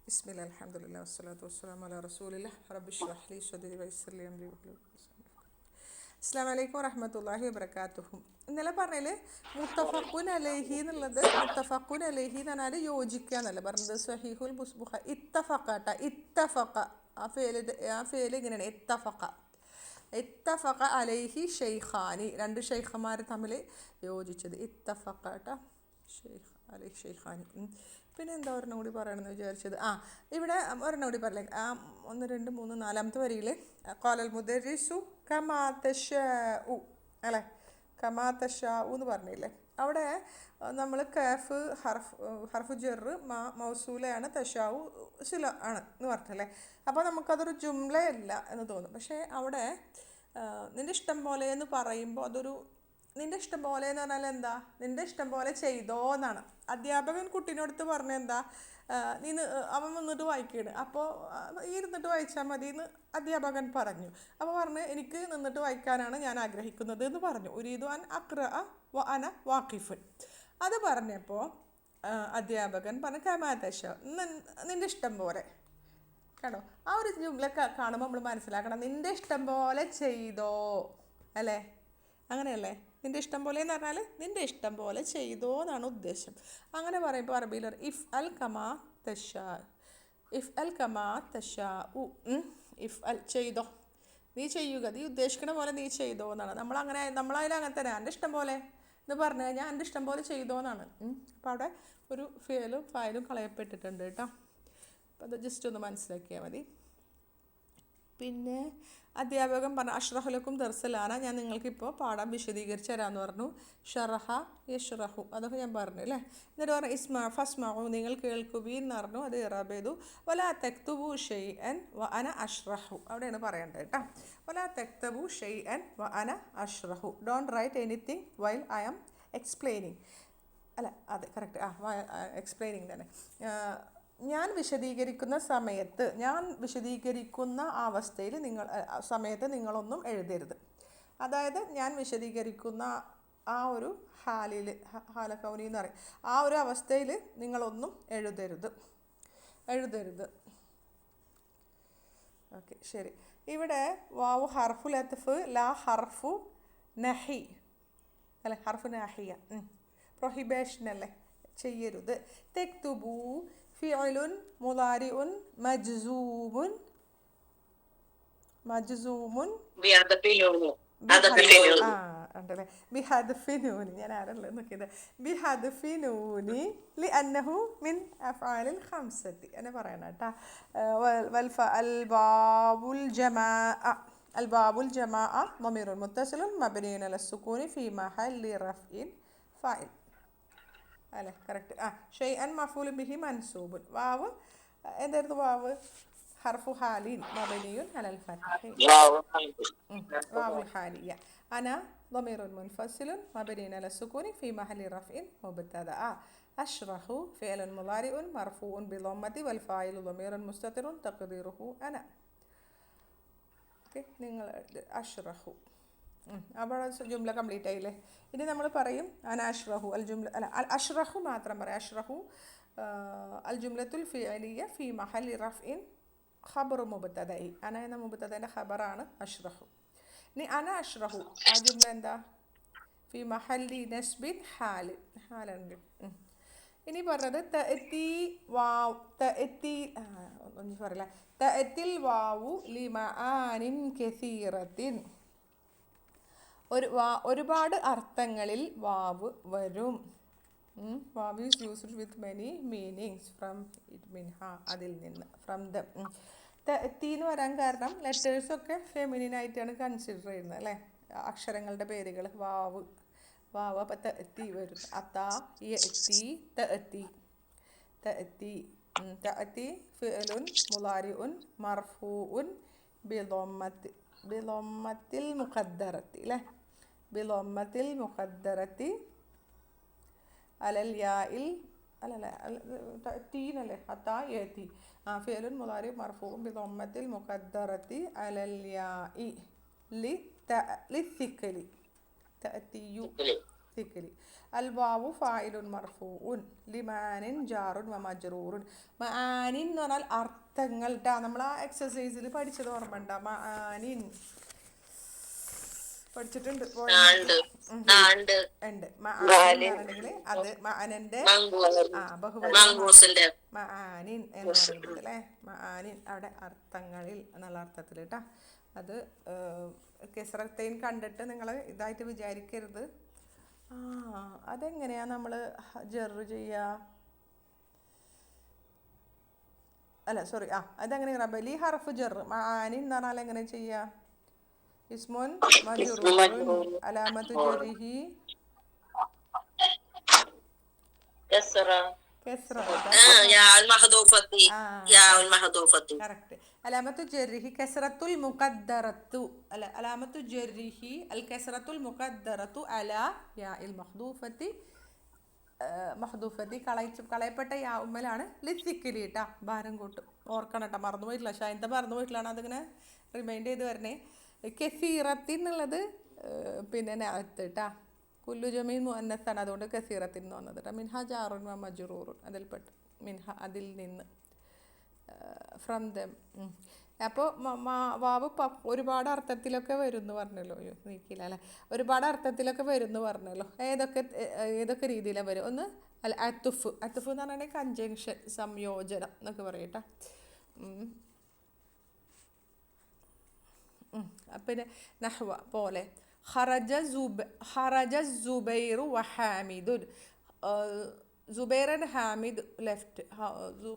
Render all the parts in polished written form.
ബിസ്മില്ലാ അൽഹംദുലില്ലാ വസ്സലാത്തു വസ്സലാമു അലാ റസൂലില്ലാ റബ്ബി ഇശ്റഹ് ലി സദ്രി വയസ്സിർ ലി അംരി വഹ്ലുൽ അസ്സലാമു അലൈക്കും വറഹ്മത്തുള്ളാഹി വബറകാതുഹു. ഇന്നലെ പറഞ്ഞതിൽ മുത്തഫഖുൻ അലൈഹി എന്നുള്ളത് മുത്തഫഖുൻ അലൈഹി എന്ന് പറഞ്ഞാൽ യോജിക്കുക എന്നല്ല പറഞ്ഞത്. സ്വഹീഹുൽ ഇത്തഫഖ ഇത്തഫഖ ആ ഫേല് ഇങ്ങനെയാണ് ഇത്തഫഖ അലൈഹി ഷെയ്ഖാനി, രണ്ട് ഷെയ്ഖന്മാർ തമ്മിൽ യോജിച്ചത്. ഇത്തഫഖ ഷെയ്ഖ് അലൈഹി ഷെയ്ഖാനി. പിന്നെ എന്താ ഒരെണ്ണം കൂടി പറയണമെന്ന് വിചാരിച്ചത്. ഇവിടെ ഒരെണ്ണം കൂടി പറയില്ലേ, 1 2 3 4ാമത്തെ വരിയിൽ ഖാലൽ മുദരിസു കമാ തശാഉ അല്ലേ, കമാ തശാഉ എന്ന് പറഞ്ഞില്ലേ. അവിടെ നമ്മൾ കാഫ് ഹർഫ് ജെറ് മൗസൂലയാണ്, തശാഉ സില ആണ് എന്ന് പറഞ്ഞല്ലേ. അപ്പോൾ നമുക്കതൊരു ജുംലയല്ല എന്ന് തോന്നും. പക്ഷേ അവിടെ നിൻ്റെ ഇഷ്ടം പോലെ എന്ന് പറയുമ്പോൾ അതൊരു നിൻ്റെ ഇഷ്ടം പോലെ എന്ന് പറഞ്ഞാൽ എന്താ, നിൻ്റെ ഇഷ്ടം പോലെ ചെയ്തോ എന്നാണ്. അധ്യാപകൻ കുട്ടീനോടുത്ത് പറഞ്ഞ എന്താ, അവൻ നിന്നിട്ട് വായിക്കുകയാണ്, അപ്പോൾ ഈ ഇരുന്നിട്ട് വായിച്ചാൽ മതി എന്ന് അധ്യാപകൻ പറഞ്ഞു. അപ്പോൾ പറഞ്ഞ് എനിക്ക് നിന്നിട്ട് വായിക്കാനാണ് ഞാൻ ആഗ്രഹിക്കുന്നത് എന്ന് പറഞ്ഞു. ഉരീദു അൻ അഖ്റ വ അന വാഖിഫുൻ. അത് പറഞ്ഞപ്പോൾ അധ്യാപകൻ പറഞ്ഞു കമാതശ, നിൻ്റെ ഇഷ്ടം പോലെ. കേട്ടോ, ആ ഒരു ജുംല കാണുമ്പോൾ നമ്മൾ മനസ്സിലാക്കണം, നിൻ്റെ ഇഷ്ടം പോലെ ചെയ്തോ അല്ലേ, അങ്ങനെയല്ലേ. നിൻ്റെ ഇഷ്ടം പോലെ എന്ന് പറഞ്ഞാൽ നിൻ്റെ ഇഷ്ടം പോലെ ചെയ്തോ എന്നാണ് ഉദ്ദേശം. അങ്ങനെ പറയുമ്പോൾ അറബിയിൽ ഇഫ് അൽ കമാ തശാ, ഇഫ് അൽ കമാ തശാ ഉ, ഇഫ് അൽ ചെയ്തോ, നീ ചെയ്യുക, നീ ഉദ്ദേശിക്കണ പോലെ നീ ചെയ്തോ എന്നാണ്. നമ്മളതിൽ അങ്ങനെ തന്നെ എൻ്റെ ഇഷ്ടം പോലെ എന്ന് പറഞ്ഞു കഴിഞ്ഞാൽ എൻ്റെ ഇഷ്ടം പോലെ ചെയ്തോ എന്നാണ്. അപ്പോൾ അവിടെ ഒരു ഫേലും ഫായിലും കളയപ്പെട്ടിട്ടുണ്ട് കേട്ടോ. അപ്പോൾ അത് ജസ്റ്റ് ഒന്ന് മനസ്സിലാക്കിയാൽ മതി. പിന്നെ അധ്യാപകൻ പറഞ്ഞു അഷ്റഹുലക്കും ദർസലാന, ഞാൻ നിങ്ങൾക്കിപ്പോൾ പാഠം വിശദീകരിച്ച് തരാമെന്ന് പറഞ്ഞു. ഷറഹ യഷ്റഹു, അതൊക്കെ ഞാൻ പറഞ്ഞു അല്ലേ. എന്നിട്ട് പറഞ്ഞു ഫസ്മഉ, നിങ്ങൾ കേൾക്കുവീൻ എന്ന് പറഞ്ഞു. അത് ഇറാബ് ചെയ്തു. വലാ തക്തുബു ഷൈഅൻ വ അന അഷ്റഹു, അവിടെയാണ് പറയേണ്ടത് കേട്ടോ. വലാ തക്തബു ഷൈഅൻ വ അന അഷ്റഹു, don't write anything while I am explaining. അല്ല അതെ കറക്റ്റ്, എക്സ്പ്ലെയിനിങ് തന്നെ. ഞാൻ വിശദീകരിക്കുന്ന അവസ്ഥയിൽ സമയത്ത് നിങ്ങളൊന്നും എഴുതരുത്. അതായത് ഞാൻ വിശദീകരിക്കുന്ന ആ ഒരു ഹാലക്കൗനി എന്ന് പറയും, ആ ഒരു അവസ്ഥയിൽ നിങ്ങളൊന്നും എഴുതരുത്. ഓക്കെ ശരി. ഇവിടെ വാവു ഹർഫുൽ അത്ഫ് ലാ ഹർഫു നഹി അല്ലേ, ഹർഫു നഹിയ, പ്രൊഹിബേഷൻ അല്ലേ, ചെയ്യരുത്. തെക്തുബു ഫിഅലുൻ മുളാരിഉൻ മജ്സൂമുൻ ഉണ്ടല്ലേ ബിഹദ്ഫി നൂനി, ഞാൻ ആരല്ലേ നോക്കിയത്, ബിഹദ്ഫി നൂനി ലിഅന്നഹു മിൻ അഫ്ആലിൽ ഖംസത്തി എന്ന് പറയണം കേട്ടോ. അൽബാബുൽ ജമാഅ ളമീറുൻ മുത്തസിലുൻ മബ്നിയുൻ അല സുകൂനി ഫീ മഹല്ലി റഫ്ഇൻ ഫാഇൽ അല്ലേ, കറക്റ്റ്. ഷൈഅൻ മഫൂൽ ബിഹി മൻസൂബുൻ. വാവ് എന്തായിരുന്നു, വാവ് ഹർഫു ഹാലിൻ മബനിയുൻ അലൽ ഫത്ഹി, വാവുൽ ഹാലിയ. അന ളമീറുൻ മുൻഫസിലുൻ മബ്നിയുൻ അല സുകൂനി ഫീ മഹല്ലി റഫ്ഇൻ മുബ്തദഅ. അഷ്റഹു ഫിഅലുൻ മുളാരിഉൻ മർഫൂഉൻ ബിളമ്മതി വൽ ഫായിലു ളമീറുൻ മുസ്തതിറുൻ തഖ്ദീറുഹു അന. ഓക്കെ, നിങ്ങൾ അഷ്റഹു. അവിടെ ജുംല കംപ്ലീറ്റ് ആയില്ലേ. ഇനി നമ്മൾ പറയും അന അഷ്റഹു അൽ ജുംല, അല്ല അഷ്റഹു മാത്രം പറയാം. അഷ്റഹു അൽ ജുംലത്തുൽ ഫിഅലിയ ഫി മഹല്ലി റഫ്ഇൻ ഖബറു മുബ്തദഇ, അന എന്ന മുബ്തദന്റെ ഖബറാണ് അഷ്റഹു. ഇനി അന അഷ്റഹു ആ ജുംല എന്താ, ഫി മഹല്ലി നസ്ബിൻ ഹാലുണ്ട്. ഇനി പറഞ്ഞത് ഒന്നും പറയില്ല, തഅത്തിൽ വാവു ലിമആനിൻ കസീറത്തിൻ, ഒരുപാട് അർത്ഥങ്ങളിൽ വാവ് വരും. വാവ് is used with many meanings from it മിൻഹ, അതിൽ നിന്ന്, ഫ്രം ദ. തഅത്തി എന്ന് വരാൻ കാരണം ലെറ്റേഴ്സൊക്കെ ഫെമിനിനായിട്ടാണ് കൺസിഡർ ചെയ്യുന്നത് അല്ലേ, അക്ഷരങ്ങളുടെ പേരുകൾ. വാവ് അപ്പം തഅത്തി വരും. അതാ യഅതി തഅതി ഫിഅലുൻ മുളാരിഉൻ മർഫൂഉൻ ബിളമ്മത്തിൽ മുഖദ്ദറത്തി അല്ലേ, ബിളമ്മത്തിൽ മുഖദ്ദറത്തി അലൽ യാഇൽ അല്ലല്ലേ തഅതീനല്ലേ, അതാ യഅതി ഫിഅലുൻ മുളാരി മർഫൂഉൻ ബിളമ്മത്തിൽ മുഖദ്ദറത്തി അലൽ യാഇ ലിസിക്കലി തഅതിയു തിക്കലി. അൽ വാവു ഫായിലുൻ മർഫൂഉൻ ലിമാനിൻ ജാറുൻ വ മജ്റൂറുൻ. മആനിൻ എന്ന് പറഞ്ഞാൽ അർത്ഥങ്ങൾ ട്ടാ. നമ്മൾ ആ എക്സസൈസിൽ പഠിച്ചത് ഓർമ്മ ഉണ്ടാ? മആനിൻ പഠിച്ചിട്ടുണ്ട്. ഉണ്ട്. മആനിൻ അത് മഅനന്റെ ബഹുവചനമാണ് മആനിൻ എന്ന് പറയുന്നത് അല്ലേ. മആനിൻ അവിടെ അർത്ഥങ്ങളിൽ എന്നുള്ള അർത്ഥത്തിൽ കേട്ടാ. അത് കെസ്റത്തൈൻ കണ്ടിട്ട് നിങ്ങൾ ഇതായിട്ട് വിചാരിക്കരുത്. അതെങ്ങനെയാ നമ്മൾ ജെറ് ചെയ്യുക? അല്ല സോറി, അതെങ്ങനെ റബലി ഹർഫ് ജെറ്. മആനിൻ എന്ന് പറഞ്ഞാൽ എങ്ങനെ ചെയ്യുക? ഇസ്മുൻ മജ്റൂറുൻ അലാമത്തു ജറിഹി കറക്റ്റ്. അലാമത്തു ജറിഹി കസ്റത്തുൽ മുഖദ്ദറത്തു. അല്ല, അലാമത്തു ജറിഹി അൽ കസ്റത്തുൽ മുഖദ്ദറത്തു അലാ യാഇൽ മഹ്ദൂഫത്തി. മഹ്ദൂഫത്തി കളയപ്പെട്ട യാവുമ്മലാണ് ലിത്തിക്കലി കേട്ടാ. ഭാരം കൂട്ടും. ഓർക്കണം കേട്ടോ, മറന്നു പോയിട്ടില്ല. ഷായന്ത മറന്നു പോയിട്ടില്ലാണ്, അതിങ്ങനെ റിമൈൻഡ് ചെയ്ത് വരണേ. കസീറത്തിൻ എന്നുള്ളത് പിന്നെ നാത്ത് കേട്ടാ. കുല്ലു ജമീൻ മുഅന്നസാണ്, അതുകൊണ്ട് കസീറത്തിൻ എന്ന് വന്നത് കേട്ടോ. മിൻഹ ജാറുൻ വ മജ്റൂറുൻ അതിൽപ്പെട്ട്. മിൻഹ അതിൽ നിന്ന്, ഫ്രം ദം. അപ്പോൾ വാവ് ഒരുപാട് അർത്ഥത്തിലൊക്കെ വരും എന്ന് പറഞ്ഞല്ലോ. നീക്കില്ല അല്ലേ. ഒരുപാട് അർത്ഥത്തിലൊക്കെ വരും എന്ന് പറഞ്ഞല്ലോ. ഏതൊക്കെ രീതിയിലാണ് വരും? ഒന്ന് അല്ല അത്തുഫ്. അത്തുഫ് എന്ന് പറഞ്ഞാൽ കൺജങ്ഷൻ, സംയോജനം എന്നൊക്കെ പറയും കേട്ടോ. പിന്നെ നഹ്വ പോലെ ഖറജ സുബൈറു വ ഹാമിദുൻ. സുബൈർ ആൻഡ് ഹാമിദ് ലെഫ്റ്റ്,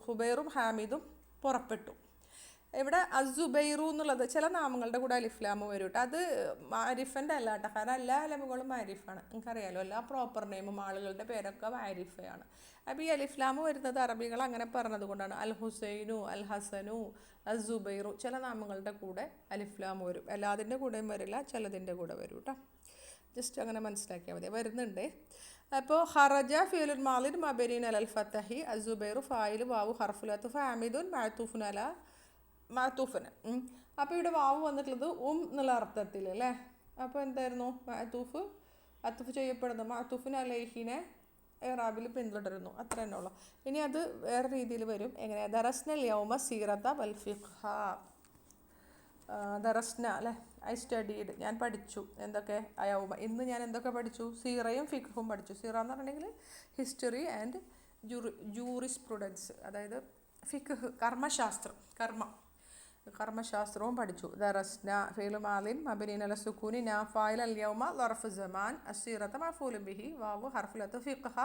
ഹുബൈറും ഹാമിദും പുറപ്പെട്ടു. ഇവിടെ അസുബൈറു എന്നുള്ളത് ചില നാമങ്ങളുടെ കൂടെ അലിഫ്ലാമ് വരും കേട്ടോ. അത് മാരിഫൻ്റെ അല്ല കേട്ടോ, കാരണം എല്ലാ അലമുകളും മാരിഫാണ്. നിങ്ങൾക്കറിയാലോ, എല്ലാ പ്രോപ്പർ നെയിമും ആളുകളുടെ പേരൊക്കെ മാരിഫയാണ്. അപ്പോൾ ഈ അലിഫ്ലാമ് വരുന്നത് അറബികൾ അങ്ങനെ പറഞ്ഞത് കൊണ്ടാണ്. അൽ ഹുസൈനു, അൽ ഹസനു, അസുബൈറു ചില നാമങ്ങളുടെ കൂടെ അലിഫ്ലാമ് വരും. എല്ലാതിൻ്റെ കൂടെയും വരില്ല, ചിലതിൻ്റെ കൂടെ വരും കേട്ടോ. ജസ്റ്റ് അങ്ങനെ മനസ്സിലാക്കിയാൽ മതി. വരുന്നുണ്ട്. അപ്പോൾ ഖറജ ഫിഅലുൽ മാളിൻ മബനിൻ അലൽ ഫതഹി അസുബൈറു ഫായിലു വാവു ഹർഫുൽ അത്ഫ് ഹാമിദുൻ മഅതൂഫുൻ അല മഅതൂഫന്. അപ്പോൾ ഇവിടെ വാവ് വന്നിട്ടുള്ളത് എന്നുള്ള അർത്ഥത്തിൽ അല്ലേ. അപ്പോൾ എന്തായിരുന്നു? മഅതൂഫ് അത്ഫ് ചെയ്യപ്പെടുന്നു. മഅതൂഫിന് അലൈഹിനെ ഇറാബിൽ പിന്തുടരുന്നു. അത്ര തന്നെ ഉള്ളൂ. ഇനി അത് വേറെ രീതിയിൽ വരും. എങ്ങനെ? ദറസ്നൽ യൗമ സീറത വൽ ഫിഖ്ഹ. ദറസ്ന അല്ലേ, ഐ സ്റ്റഡീഡ്, ഞാൻ പഠിച്ചു. എന്തൊക്കെ? യൗമ, ഇന്ന് ഞാൻ എന്തൊക്കെ പഠിച്ചു? സീറയും ഫിഖ്ഹും പഠിച്ചു. സീറ എന്ന് പറഞ്ഞിട്ടുണ്ടെങ്കിൽ ഹിസ്റ്ററി ആൻഡ് ജൂറിസ്പ്രുഡൻസ്, അതായത് ഫിഖ് കർമ്മശാസ്ത്രം, കർമ്മശാസ്ത്രവും പഠിച്ചു. ദറസ്ന ഫീലു മാലിൻ മബനിൻ അല സുക്കൂനി നാ ഫായിൽ അൽ യൗമ ലർഫ് സമാൻ അസീറത മഫൂലു ബിഹി വാവു ഹർഫുലത്ത് ഫിഖ്ഹ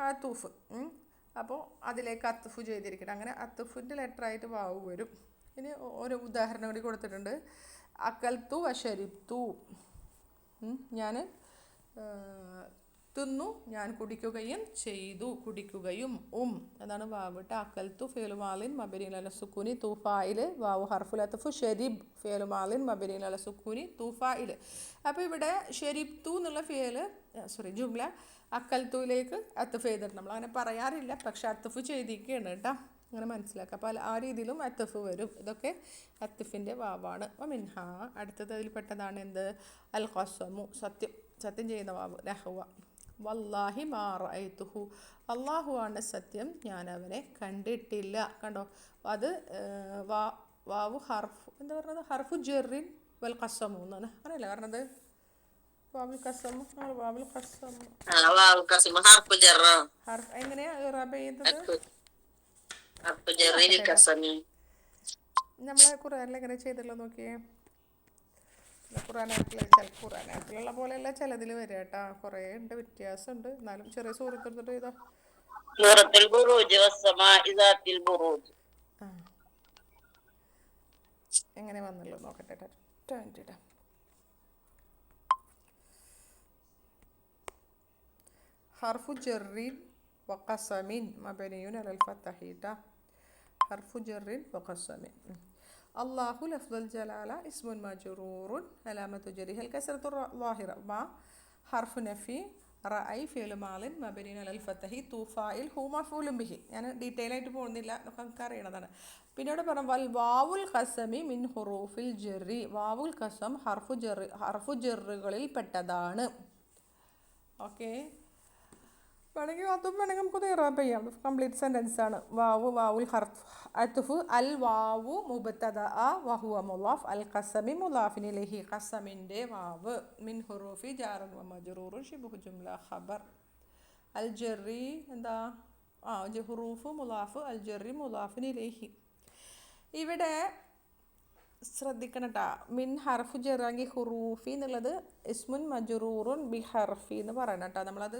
അത്തൂഫ്. അപ്പോൾ അതിലേക്ക് അത്തുഫ് ചെയ്തിരിക്കണം. അങ്ങനെ അത്തുഫിൻ്റെ ലെറ്ററായിട്ട് വാവ് വരും. ഇനി ഒരു ഉദാഹരണം കൂടി കൊടുത്തിട്ടുണ്ട്. അക്കൽത്തു വശരിബ്തു, ഞാൻ തിന്നു, ഞാൻ കുടിക്കുകയും ചെയ്തു. കുടിക്കുകയും എന്നാണ് വാവ് ട്ട്. അക്കൽത്തു ഫിഅലു മാലിൻ മബനിൻ അല സുക്കൂനി തൂഫായിൽ വാവു ഹർഫുൽ അത്ഫ് ഷരിബ് ഫിഅലു മാലിൻ മബനിൻ അല സുക്കൂനി തൂഫായിൽ. അപ്പോൾ ഇവിടെ ഷരിബ്തു എന്നുള്ള ജുംല അക്കൽത്തുവിലേക്ക് അത്ഫ് ചെയ്തിട്ടുണ്ട്. നമ്മൾ അങ്ങനെ പറയാറില്ല, പക്ഷെ അത്ഫ് ചെയ്തിരിക്കുകയാണ് കേട്ടോ. അങ്ങനെ മനസ്സിലാക്കുക. അപ്പോൾ ആ രീതിയിലും അത്ഫ് വരും. ഇതൊക്കെ അത്ഫിൻ്റെ വാവാണ്. മിൻഹ അടുത്തത് അതിൽ പെട്ടതാണ് എന്ത്? അൽ ഖസമു, സത്യം ചെയ്യുന്ന വാവ്. നഹ്വ വല്ലാഹി മാ റഅയ്തുഹു, അള്ളാഹുവാണ് സത്യം, ഞാൻ അവനെ കണ്ടിട്ടില്ല. കണ്ടോ? അത് വാവ് ഹർഫ് എന്താ പറഞ്ഞത്? ഹർഫു ജെറിൻ വൽ ഖസമു എന്നാണ്. അങ്ങനെയല്ല പറഞ്ഞത്? വാവുൽ ഖസമു, വാവുൽ ഖസമു ഹർഫ് എങ്ങനെയാ ഇറാബ് ചെയ്യുന്നത്? നമ്മളെ ഖുർആനിൽ എങ്ങനെ ചെയ്തല്ലോ നോക്കിയേ. ഖുർആനായിട്ടുള്ള പോലെയല്ല ചിലതിൽ വരിക കേട്ടോ. കുറേ ഉണ്ട്, വ്യത്യാസമുണ്ട്. എന്നാലും ചെറിയ സൂറത്തെടുത്തിട്ട് ചെയ്തോ. എങ്ങനെ വന്നല്ലോ നോക്കട്ടെ. ഹർഫു ജെറിൻ വഖസമിൻ മബനിയുൻ അലൽ ഫതഹി. ഹർഫു ജെറിൻ വഖസമിൻ. അല്ലാഹു ലഫ്ദുൽ ജലാല ഇസ്മുൻ മജ്റൂറുൻ അലാമത്തു ജരിഹിൽ കസ്റത്തു ളാഹിറ മാ ഹർഫു നഫി റഅയ് ഫിഅലു മാലിൻ മബനിൻ അലൽ ഫതഹി തൂഫായിൽ ഹു മഫൂലുൻ ബിഹി. ഞാൻ ഡീറ്റെയിൽ ആയിട്ട് പോകുന്നില്ല, നമുക്ക് അറിയണതാണ്. പിന്നെ ഇവിടെ പറഞ്ഞു വൽ വാവുൽ ഖസമി മിൻ ഹുറൂഫിൽ ജെറി. വാവുൽ ഖസം ഹർഫു ജെറുകളിൽ പെട്ടതാണ്. ഓക്കെ, വേണമെങ്കിൽ അതും വേണമെങ്കിൽ നമുക്ക് ഇറാബ് ചെയ്യാം. കംപ്ലീറ്റ് സെൻറ്റൻസ് ആണ്. വാവു വാവുൽ ഹർഫ് അത്ഫു അൽ വാവു മുബ്തദ വഹുവ മുളാഫ് അൽ ഖസമി മുളാഫിൻ ഇലൈഹി. ഖസമിൻ്റെ വാവ് മിൻ ഹുറൂഫി ജാറുൻ വ മജ്റൂറുൻ ശിബ്ഹു ജുംല ഖബർ. അൽ ജറി എന്താ ഹുറൂഫ് മുളാഫ് അൽ ജറി മുളാഫിൻ ഇലൈഹി. ഇവിടെ ശ്രദ്ധിക്കണം കേട്ടോ. മിൻ ഹർഫു ജറാങ്കി ഹുറൂഫി എന്നുള്ളത് ഇസ്മുൻ മജ്റൂറുൻ ബി ഹർഫി എന്ന് പറയണം കേട്ടോ. നമ്മളത്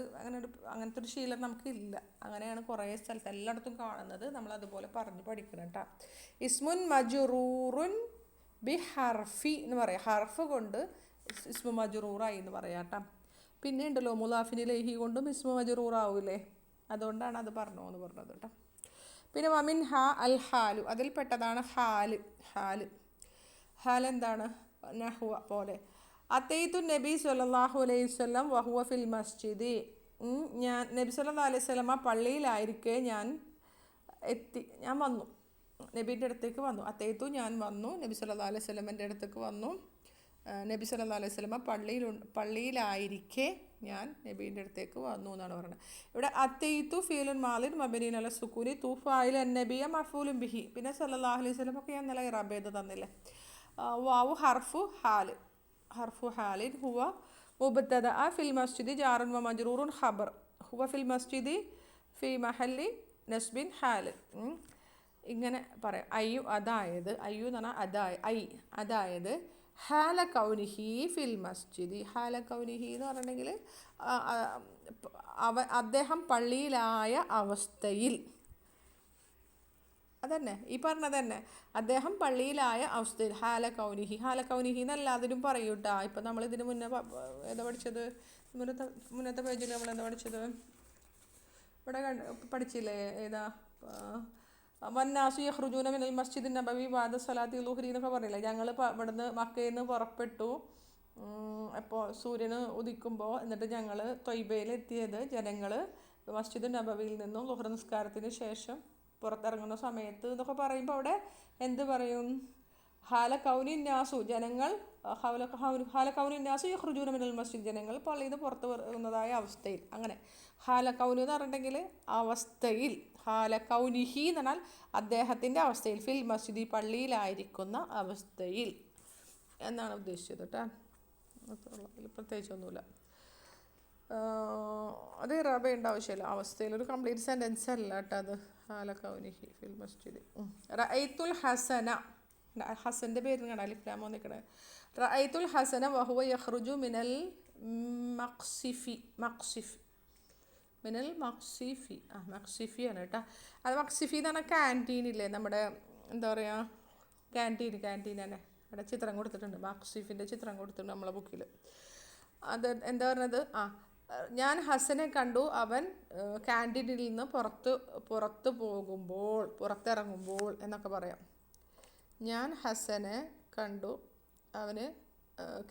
അങ്ങനത്തെ ഒരു ശീലം നമുക്കില്ല. അങ്ങനെയാണ് കുറേ സ്ഥലത്ത് എല്ലായിടത്തും കാണുന്നത്. നമ്മളതുപോലെ പറഞ്ഞ് പഠിക്കണം കേട്ടോ. ഇസ്മുൻ മജ്റൂറുൻ ബി ഹർഫി എന്ന് പറയാം. ഹർഫ് കൊണ്ട് ഇസ്മു മജ്റൂറായി എന്ന് പറയാം കേട്ടോ. പിന്നെ ഉണ്ടല്ലോ മുലാഫിൻ ഇലൈഹി കൊണ്ടും ഇസ്മു മജ്റൂറാവൂലേ, അതുകൊണ്ടാണ് അത് പറഞ്ഞത് കേട്ടോ. പിന്നെ വമിൻ ഹ അൽ ഹാലു, അതിൽപ്പെട്ടതാണ് ഹാൽ എന്താണ്? നഹ്വ പോലെ. അത്തൈത്തു നബി സല്ലല്ലാഹു അലൈഹി വസല്ലം വഹുവ ഫിൽ മസ്ജിദി. ഞാൻ നബി സല്ലല്ലാഹു അലൈഹി വസല്ലമ പള്ളിയിലായിരിക്കെ ഞാൻ വന്നു, നബീൻ്റെ അടുത്തേക്ക് വന്നു. അത്തൈത്തു ഞാൻ വന്നു, നബി സല്ലല്ലാഹു അലൈഹി വസല്ലമൻ്റെ അടുത്തേക്ക് വന്നു. നബി സല്ലല്ലാഹു അലൈഹി വസല്ലമ പള്ളിയിലായിരിക്കെ ഞാൻ നബീൻ്റെ അടുത്തേക്ക് വന്നു എന്നാണ് പറയുന്നത്. ഇവിടെ അത്തൈത്തു ഫീലുൻ മാലിൻ മബനിൻ അല സുക്കൂനി തു ഫാഇൽ അന്നബിയ മഫൂലുൻ ബിഹി. പിന്നെ സല്ലല്ലാഹു അലൈഹി വസല്ലം ഒക്കെ ഞാൻ നല്ല ഇറാബ് ചെയ്ത് തന്നില്ലേ. വാവു ഹർഫു ഹാലിൻ ഹുവ മുബ്തദ ഫിൽ മസ്ജിദി ജാറുൻ വ മജ്റൂറുൻ ഖബർ. ഹുവ ഫിൽ മസ്ജിദി ഫി മഹല്ലി നസ്ബിൻ ഹാല്. ഇങ്ങനെ പറയാം. അതായത് അയ്യു എന്ന് പറഞ്ഞാൽ അതായത് ഹാല കൗനിഹി ഫിൽ മസ്ജിദി. ഹാല കൗനിഹി എന്ന് പറഞ്ഞിട്ടുണ്ടെങ്കിൽ അദ്ദേഹം പള്ളിയിലായ അവസ്ഥയിൽ, അതന്നെ ഈ പറഞ്ഞത് തന്നെ, അദ്ദേഹം പള്ളിയിലായ അവസ്ഥയിൽ. ഹാല കൗനിഹി എന്നല്ലാതിനും പറയൂ കേട്ടോ. ഇപ്പം നമ്മൾ ഇതിന് മുന്നേ ഏതാ പഠിച്ചത്? മുന്നത്തെ പേജിൽ നമ്മൾ എന്താ പഠിച്ചത്? ഇവിടെ പഠിച്ചില്ലേ? ഏതാ? വന്നാസു യഖ്റുജൂന മിനൽ മസ്ജിദി നബവി ബഅദ സ്വലാത്തി ളുഹ്രി എന്നൊക്കെ പറഞ്ഞില്ലേ. ഞങ്ങൾ ഇവിടുന്ന് മക്കയിൽ നിന്ന് പുറപ്പെട്ടു. അപ്പോൾ സൂര്യന് ഉദിക്കുമ്പോൾ എന്നിട്ട് ഞങ്ങൾ ത്വയ്ബയിലെത്തിയത് ജനങ്ങൾ മസ്ജിദ് നബവിയിൽ നിന്നും ളുഹ്ർ നിസ്കാരത്തിന് ശേഷം പുറത്തിറങ്ങുന്ന സമയത്ത് എന്നൊക്കെ പറയുമ്പോൾ അവിടെ എന്ത് പറയും? ഹാല കൗനിന്നാസു, ജനങ്ങൾ ഹാല കൗനിന്നാസു യഖ്റുജൂന മിനൽ മസ്ജിദ്, ജനങ്ങൾ പള്ളിയിൽ നിന്ന് പുറത്ത് വരുന്നതായ അവസ്ഥയിൽ. അങ്ങനെ ഹാല കൗനി എന്ന് പറഞ്ഞിട്ടുണ്ടെങ്കിൽ അവസ്ഥയിൽ. ഹാല കൗനിഹി എന്ന് പറഞ്ഞാൽ അദ്ദേഹത്തിൻ്റെ അവസ്ഥയിൽ. ഫിൽ മസ്ജിദി, പള്ളിയിലായിരിക്കുന്ന അവസ്ഥയിൽ എന്നാണ് ഉദ്ദേശിച്ചത് കേട്ടോ. പ്രത്യേകിച്ചൊന്നുമില്ല. അത് ഇറാബ ചെയ്യേണ്ട ആവശ്യമില്ല. അവസ്ഥയിൽ ഒരു കംപ്ലീറ്റ് സെൻറ്റൻസ് അല്ല കേട്ടോ അത്. ഹാല കൗനിഹി ഫിൽ മസ്ജിദി. റഅയ്തുൽ ഹസന, ഹസൻ്റെ പേര് കാണാം, അലിഫ് നിൽക്കണേ. റഅയ്തുൽ ഹസന വഹുവ യഖ്റുജു മിനൽ മഖ്സിഫി മഖ്സിഫിയാണ് കേട്ടോ. അത് മഖ്സിഫി എന്ന് പറഞ്ഞാൽ ക്യാൻറ്റീനില്ലേ, നമ്മുടെ എന്താ പറയുക, ക്യാൻറ്റീൻ തന്നെ. അവിടെ ചിത്രം കൊടുത്തിട്ടുണ്ട്, മഖ്സിഫിൻ്റെ ചിത്രം കൊടുത്തിട്ടുണ്ട് നമ്മളെ ബുക്കിൽ. അത് എന്താ പറഞ്ഞത്? ഞാൻ ഹസനെ കണ്ടു, അവൻ ക്യാൻറ്റീനിൽ നിന്ന് പുറത്തിറങ്ങുമ്പോൾ എന്നൊക്കെ പറയാം. ഞാൻ ഹസനെ കണ്ടു, അവന്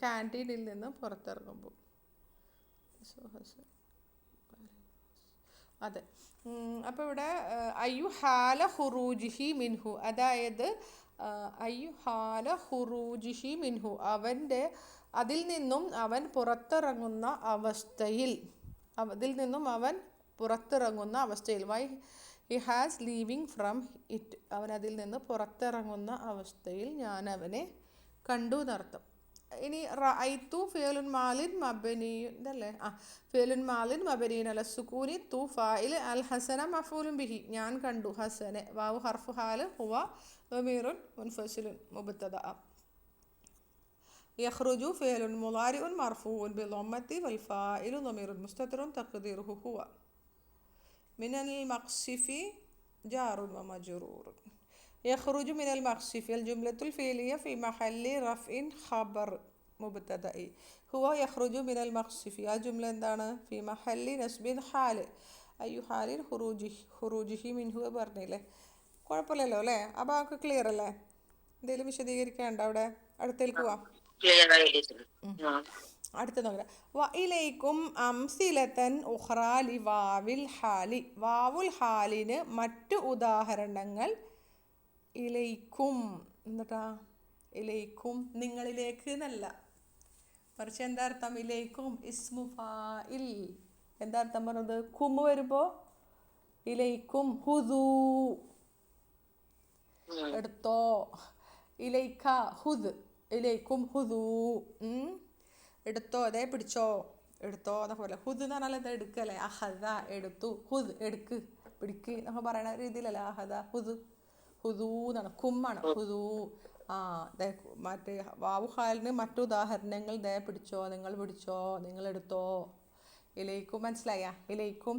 ക്യാൻറ്റീനിൽ നിന്ന് പുറത്തിറങ്ങുമ്പോൾ. അതെ. അപ്പോൾ ഇവിടെ അയ്യു ഹാല ഹുറൂജിഹി മിൻഹു, അതായത് അയ്യു ഹാല ഹുറൂജിഹി മിൻഹു, അതിൽ നിന്നും അവൻ പുറത്തിറങ്ങുന്ന അവസ്ഥയിൽ. Why he has leaving from it, അവൻ അതിൽ നിന്ന് പുറത്തിറങ്ങുന്ന അവസ്ഥയിൽ ഞാൻ അവനെ കണ്ടു എന്നർത്ഥം. ഇനി റഅയ്തു ഫിഅലുൻ മാലിൻ മബ്നി ഇതല്ലേ? ഫിഅലുൻ മാലിൻ മബ്നിൻ അല സുകൂനി തു ഫാഇൽ അൽ ഹസന മഫൂലുൻ ബിഹി. ഞാൻ കണ്ടു ഹസനെ. വാവു ഹർഫു ഹാൽ ഹുവ ളമീറുൻ മുൻഫസിലുൻ മുബ്തദ. യഖ്റുജു ഫിഅലുൻ മുളാരിഉൻ മർഫൂഉൻ ബിളമ്മത്തി വൽ ഫാഇലു ളമീറുൻ മുസ്തതിറുൻ തഖ്ദീറുഹു ഹുവ. മിനൽ മഖ്സിഫി ജാറുൻ വ മജ്റൂറുൻ. യഖ്റുജു മിനൽ മഖ്സിഫി അൽ ജുംലത്തുൽ ഫീലിയ ഫി മഹല്ലി റഫ്ഇൻ ഖബർ മുബ്തദഇ. ഹുവ യഖ്റുജു മിനൽ മഖ്സിഫി, ആ ജുംല എന്താണ്? ഫി മഹല്ലി നസ്ബിൻ ഹാൽ. അയ്യു ഹാലിൻ ഹുറൂജിഹി മിൻഹു പറഞ്ഞില്ലേ. കുഴപ്പമില്ലല്ലോ അല്ലേ? അപ്പോൾ നമുക്ക് ക്ലിയർ അല്ലേ? എന്തെങ്കിലും വിശദീകരിക്കാനുണ്ടോ അവിടെ? അടുത്തേക്ക് പോവാം. അടുത്ത നോക്കാം. വഇലൈക്കും അംസിലതൻ ഉഖ്റാ ലിവാവിൽ ഹാലി. വാവുൽ ഹാലിന് മറ്റു ഉദാഹരണങ്ങൾ. ഇലൈക്കും എന്നിട്ടാ ഇലൈക്കും, നിങ്ങളിലേക്ക് എന്നല്ല. മറിച്ച് എന്താ അർത്ഥം? ഇലൈക്കും ഇസ്മു ഫാഇൽ. എന്താ അർത്ഥം പറഞ്ഞത്? കും വരുമ്പോൾ ഇലൈക്കും ഹുദൂ, എടുത്തോ. ഇലൈക്ക ഹുദ്, ഇലൈക്കും ഹുദൂ, എടുത്തോ, അതെ പിടിച്ചോ, എടുത്തോ എന്നൊക്കെ പറയാം. ഹുദ് എന്ന് പറഞ്ഞാൽ എന്താ? എടുക്കല്ലേ. അഹദ എടുത്തു, ഹുദ് എടുക്ക്, പിടിക്ക് എന്നൊക്കെ പറയണ രീതിയിലല്ലേ അഹദ ഹുദ്. ഹുദൂ എന്നാണ്, കുമ്മാണ് ഹുദൂ. ആ ദേ മറ്റേ വാവു ഹാലിന് മറ്റു ഉദാഹരണങ്ങൾ ദേ പിടിച്ചോ, നിങ്ങൾ പിടിച്ചോ, നിങ്ങൾ എടുത്തോ. ഇലൈക്കും മനസ്സിലായ? ഇലൈക്കും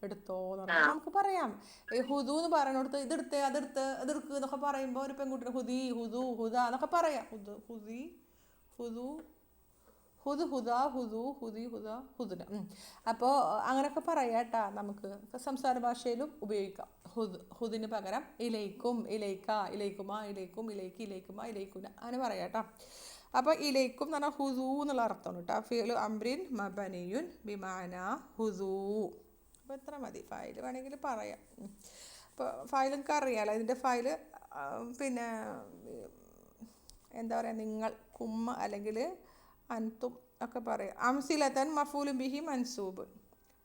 എടുത്തോ എന്ന് പറഞ്ഞാൽ നമുക്ക് പറയാം. ഈ ഹുദു എന്ന് പറയുന്നിടത്ത് ഇതെടുത്ത് അതെടുത്ത് അതെടുക്ക് എന്നൊക്കെ പറയുമ്പോൾ ഒരു പെൺകുട്ടിയുടെ ഹുദി ഹുദു ഹുദ എന്നൊക്കെ പറയാം. ഹുദ് ഹുദി ഹുദു ഹുദ് ഹുദ ഹുദു ഹുദി ഹുദ ഹുദുന. അപ്പോൾ അങ്ങനെയൊക്കെ പറയാം കേട്ടാ. നമുക്ക് സംസാര ഭാഷയിലും ഉപയോഗിക്കാം. ഹുദിന് പകരം ഇലൈക്കും, ഇലൈക്ക, ഇലൈക്കുമാ, ഇലൈക്കും, ഇലൈക്ക്, ഇലൈക്കുമാ, ഇലൈക്കുന അങ്ങനെ പറയാം കേട്ടോ. അപ്പോൾ ഇലൈക്കും എന്ന് പറഞ്ഞാൽ ഹുദൂ എന്നുള്ള അർത്ഥമാണ് കേട്ടോ. ഫിഅലു അംറിൻ മബനിയുൻ ബിമാന ഹുദൂ. അപ്പോൾ ഇത്ര മതി. ഫയൽ വേണമെങ്കിൽ പറയാം. അപ്പോൾ ഫയൽ നിങ്ങൾക്ക് അറിയാമല്ലോ. ഇതിൻ്റെ ഫയൽ പിന്നെ എന്താ പറയുക, നിങ്ങൾ, കുമ്മ അല്ലെങ്കിൽ അൻതും ഒക്കെ പറയാം. അംസിലത്തൻ മഫൂലും ബിഹി മൻസൂബ്,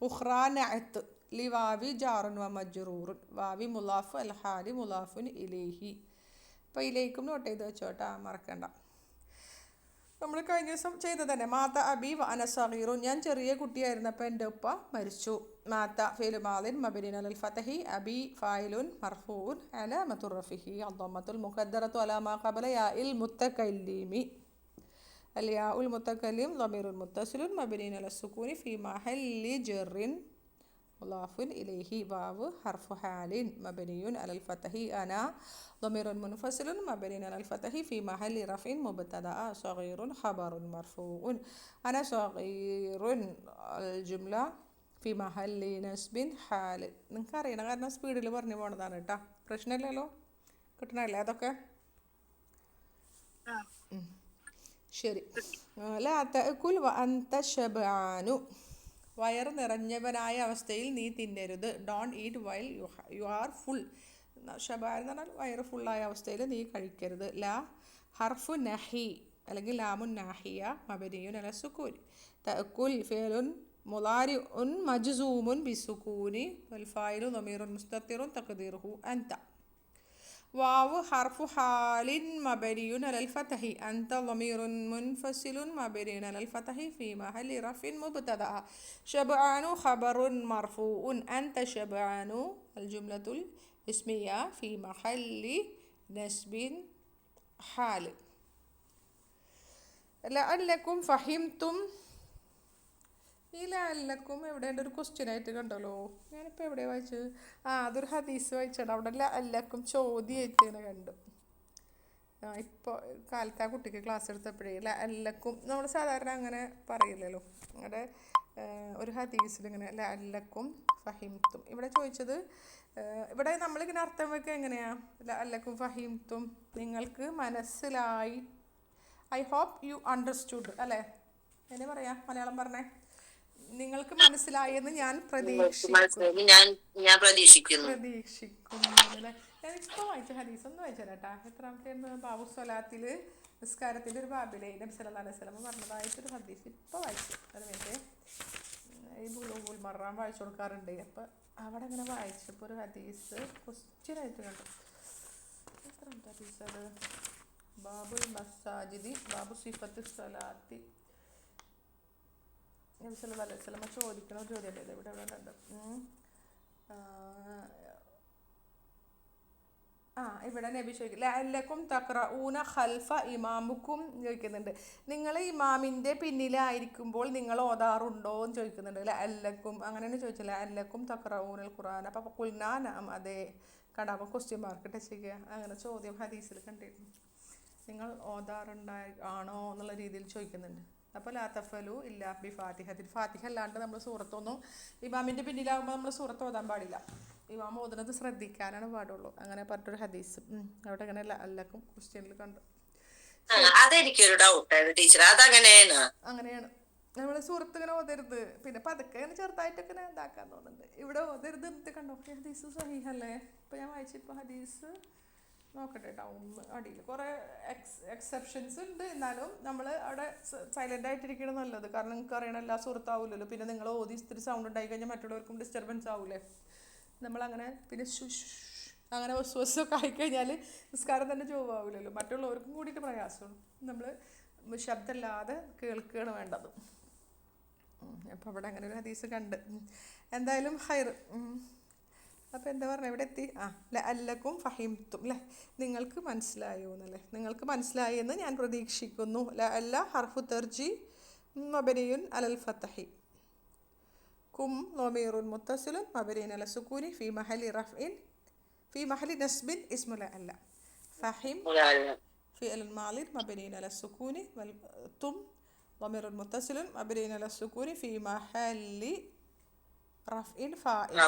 ഉഖ്റാ നഅത്ത് ലി വാവി ജാറുൻ വ മജ്റൂറുൻ, വാവി മുലാഫ് അൽ ഹാലി മുലാഫുൻ ഇലൈഹി. അപ്പോൾ ഇലൈക്കും നോട്ട് ചെയ്ത് വെച്ചോട്ടാ, മറക്കണ്ട. നമ്മൾ കഴിഞ്ഞ ദിവസം ചെയ്തത് തന്നെ. മാത അബി വ അന സഗീറുൻ, ഞാൻ ചെറിയ കുട്ടിയായിരുന്നപ്പോൾ എൻ്റെ ഉപ്പ മരിച്ചു. മാത ഫിഅ്ലു മാദിൻ മബ്നിയുൻ അലൽ ഫതഹി, അബി ഫായിലുൻ മർഫൂഉൻ അലാമത്തു റഫിഹി അദ്ദമ്മത്തുൽ മുഖദ്ദറത്തു അലാ മാ ഖബല യാഇൽ മുത്തകല്ലിമി. الياء المتكلم ضمير متصل مبني على السكون في محل جر مضاف إليه. واو حرف حال مبني على الفتح. أنا ضمير منفصل مبني على الفتح في محل رفع مبتدأ صغير خبر مرفوع. أنا صغير الجملة في محل نسب حال. നിങ്ങൾക്കറിയണം, കാരണം സ്പീഡിൽ പറഞ്ഞു പോണതാണ് കേട്ടോ. പ്രശ്നമില്ലല്ലോ, കിട്ടണല്ലേ അതൊക്കെ? ശരി. ലാ തഅകുൽ വ അൻത ശബആനു, വയർ നിറഞ്ഞവനായ അവസ്ഥയിൽ നീ തിന്നരുത്. Don't eat while you are full. ശബആൻ എന്ന് പറഞ്ഞാൽ വയറ് ഫുള്ളായ അവസ്ഥയിൽ നീ കഴിക്കരുത്. ലാ ഹർഫു നഹി അല്ലെങ്കിൽ ലാമുൻ നാഹിയ മബനിയുൻ അല സുകൂൻ. തഅകുൽ ഫിഅലുൻ മുളാരിഉൻ മജ്സൂമുൻ ബിസുകൂനി വൽ ഫായിലു ളമീറുൻ മുസ്തത്തിറുൻ തഖ്ദീറുഹു അൻത. واو حرف حال مبني على الفتح. أنت ضمير منفصل مبني على الفتح في محل رفع مبتدأ. شبعان خبر مرفوع. أنت شبعان الجملة الاسمية في محل نسب حال. لعلكم فهمتم. ഈ ലഅല്ലക്കും എവിടെ ഒരു ക്വസ്റ്റ്യൻ ആയിട്ട് കണ്ടല്ലോ. ഞാനിപ്പോൾ എവിടെ വായിച്ചു? അതൊരു ഹദീസ് വായിച്ചാണ്. അവിടെ ലഅല്ലക്കും ചോദ്യമായിട്ട് കണ്ടു. ഇപ്പോൾ കാലത്ത് ആ കുട്ടിക്ക് ക്ലാസ് എടുത്തപ്പോഴേ ലഅല്ലക്കും നമ്മൾ സാധാരണ അങ്ങനെ പറയില്ലല്ലോ. അവിടെ ഒരു ഹദീസിൽ ഇങ്ങനെ ലഅല്ലക്കും ഫഹിംതും ഇവിടെ ചോദിച്ചത്. ഇവിടെ നമ്മളിങ്ങനെ അർത്ഥം വെക്കുക എങ്ങനെയാണ്? ലഅല്ലക്കും ഫഹിംതും, നിങ്ങൾക്ക് മനസ്സിലായി. ഐ ഹോപ്പ് യു അണ്ടർസ്റ്റുഡ് അല്ലേ? എന്നെ പറയാം മലയാളം പറഞ്ഞേ. നിങ്ങൾക്ക് മനസ്സിലായെന്ന് ഞാൻ പ്രതീക്ഷിക്കുന്നു. ഞാനിപ്പോൾ വായിച്ച ഹദീസ് ഒന്ന് വായിച്ചേരാട്ടാ. എത്രാമത്തെ? ബാബു സ്വലാത്തിൽ നിസ്കാരത്തിൻ്റെ ഒരു ബാബിലെ നബി സല്ലല്ലാഹു അലൈഹി വസല്ലം പറഞ്ഞതായിട്ടൊരു ഹദീസ് ഇപ്പോൾ വായിച്ചു. അത് വേണ്ടേ ഈ ബുലൂഗുൽ മറാം വായിച്ചു കൊടുക്കാറുണ്ട്. അപ്പോൾ അവിടെ അങ്ങനെ വായിച്ചപ്പോൾ ഒരു ഹദീസ് ക്വസ്റ്റ്യനായിട്ട് കണ്ടു. എത്രാമത്തെ ഹദീസ് അത്? ബാബുൽ മസാജിദി ബാബു സിഫത്ത് സ്വലാത്തി. നബി സല്ലല്ലാഹു അലൈഹി വസല്ലം ചോദിക്കണ ചോദ്യം ഇവിടെ ഉണ്ട്. ഇവിടെ നബി ചോദിക്കും ലഅല്ലക്കും തഖ്റഊന ഖൽഫ ഇമാമുക്കും ചോദിക്കുന്നുണ്ട്. നിങ്ങൾ ഇമാമിൻ്റെ പിന്നിലായിരിക്കുമ്പോൾ നിങ്ങൾ ഓതാറുണ്ടോ എന്ന് ചോദിക്കുന്നുണ്ട്. ലഅല്ലക്കും അങ്ങനെയാണ് ചോദിച്ചത്. ലഅല്ലക്കും തഖ്റഊനൽ ഖുർആൻ. അപ്പോൾ ഖുൽനാ നഅം, അതെ കട. അപ്പോൾ ക്വസ്റ്റ്യൻ മാർക്ക് ഇട്ട് ചെയ്യുക. അങ്ങനെ ചോദ്യം ഹദീസിൽ കണ്ടിരുന്നു. നിങ്ങൾ ആണോ എന്നുള്ള രീതിയിൽ ചോദിക്കുന്നുണ്ട്. അപ്പോൾ ലാ തഫലു ഇല്ലാ ബി ഫാത്തിഹത്തിൽ. ഫാത്തിഹ അല്ലാണ്ട് നമ്മൾ സൂറത്തൊന്നും ഇമാമിൻ്റെ പിന്നിലാകുമ്പോൾ നമ്മൾ സൂറത്ത് ഓതാൻ പാടില്ല. ഇമാം ഓതുന്നത് ശ്രദ്ധിക്കാനാണ് പാടുള്ളൂ. അങ്ങനെ പറഞ്ഞൊരു ഹദീസ് അവിടെ അങ്ങനെ അല്ലക്കും ക്വസ്റ്റ്യനിൽ കണ്ടു. അതെനിക്കൊരു ഡൗട്ടാണ് ടീച്ചർ, അതങ്ങനെയാണ്. അങ്ങനെയാണ് നമ്മൾ സൂറത്ത് ഇങ്ങനെ ഓതരുത്. പിന്നെ പതുക്കെ ഇങ്ങനെ ചെറുതായിട്ടൊക്കെ ഇങ്ങനെ ഇതാക്കാൻ തോന്നുന്നുണ്ട്. ഇവിടെ ഓതരുത് എന്നിട്ട് കണ്ടോ ഹദീസ് സഹീഹല്ലേ? ഇപ്പോൾ ഞാൻ വായിച്ചിപ്പോൾ ഹദീസ് നോക്കട്ടെ കേട്ടോ. അടിയിൽ കുറേ എക്സെപ്ഷൻസ് ഉണ്ട്, എന്നാലും നമ്മൾ അവിടെ സൈലൻ്റ് ആയിട്ടിരിക്കണം നല്ലത്. കാരണം നിങ്ങൾക്ക് അറിയണം എല്ലാ സുഹൃത്താവില്ലല്ലോ. പിന്നെ നിങ്ങൾ ഓതി ഇത്തിരി സൗണ്ട് ഉണ്ടായി കഴിഞ്ഞാൽ മറ്റുള്ളവർക്കും ഡിസ്റ്റർബൻസ് ആവൂലേ. നമ്മളങ്ങനെ പിന്നെ അങ്ങനെ വസ്വസൊക്കെ ആയിക്കഴിഞ്ഞാൽ നിസ്കാരം തന്നെ ജോവാവില്ലല്ലോ, മറ്റുള്ളവർക്കും കൂടിയിട്ട് പ്രയാസമാണ്. നമ്മൾ ശബ്ദമില്ലാതെ കേൾക്കുകയാണ് വേണ്ടത്. അപ്പം അവിടെ അങ്ങനെ ഒരു ഹദീസ് കണ്ട്. എന്തായാലും ഹൈർ. അപ്പോൾ എന്താ പറഞ്ഞത്, എവിടെ എത്തി? ലഅല്ലക്കും ഫഹിംതും അല്ലേ, നിങ്ങൾക്ക് മനസ്സിലായോ എന്നല്ലേ. നിങ്ങൾക്ക് മനസ്സിലായി എന്ന് ഞാൻ പ്രതീക്ഷിക്കുന്നു. ലഅല്ല ഹർഫു തർജി മബനിയുൻ അലൽ ഫതഹി. കും ളമീറുൻ മുത്തസിലുൻ മബനിയുൻ അല സുകൂനി ഫി മഹലി നസ്ബിൻ ഇസ്മു ലഅല്ല. ഫഹിം ഫിഅൽ മാളി മബനിയുൻ അല സുകൂനി വൽ തും ളമീറുൻ മുത്തസിലുൻ മബനിയുൻ അല സുകൂനി ഫി മഹലി റഫ്ഇൻ ഫാഇൽ.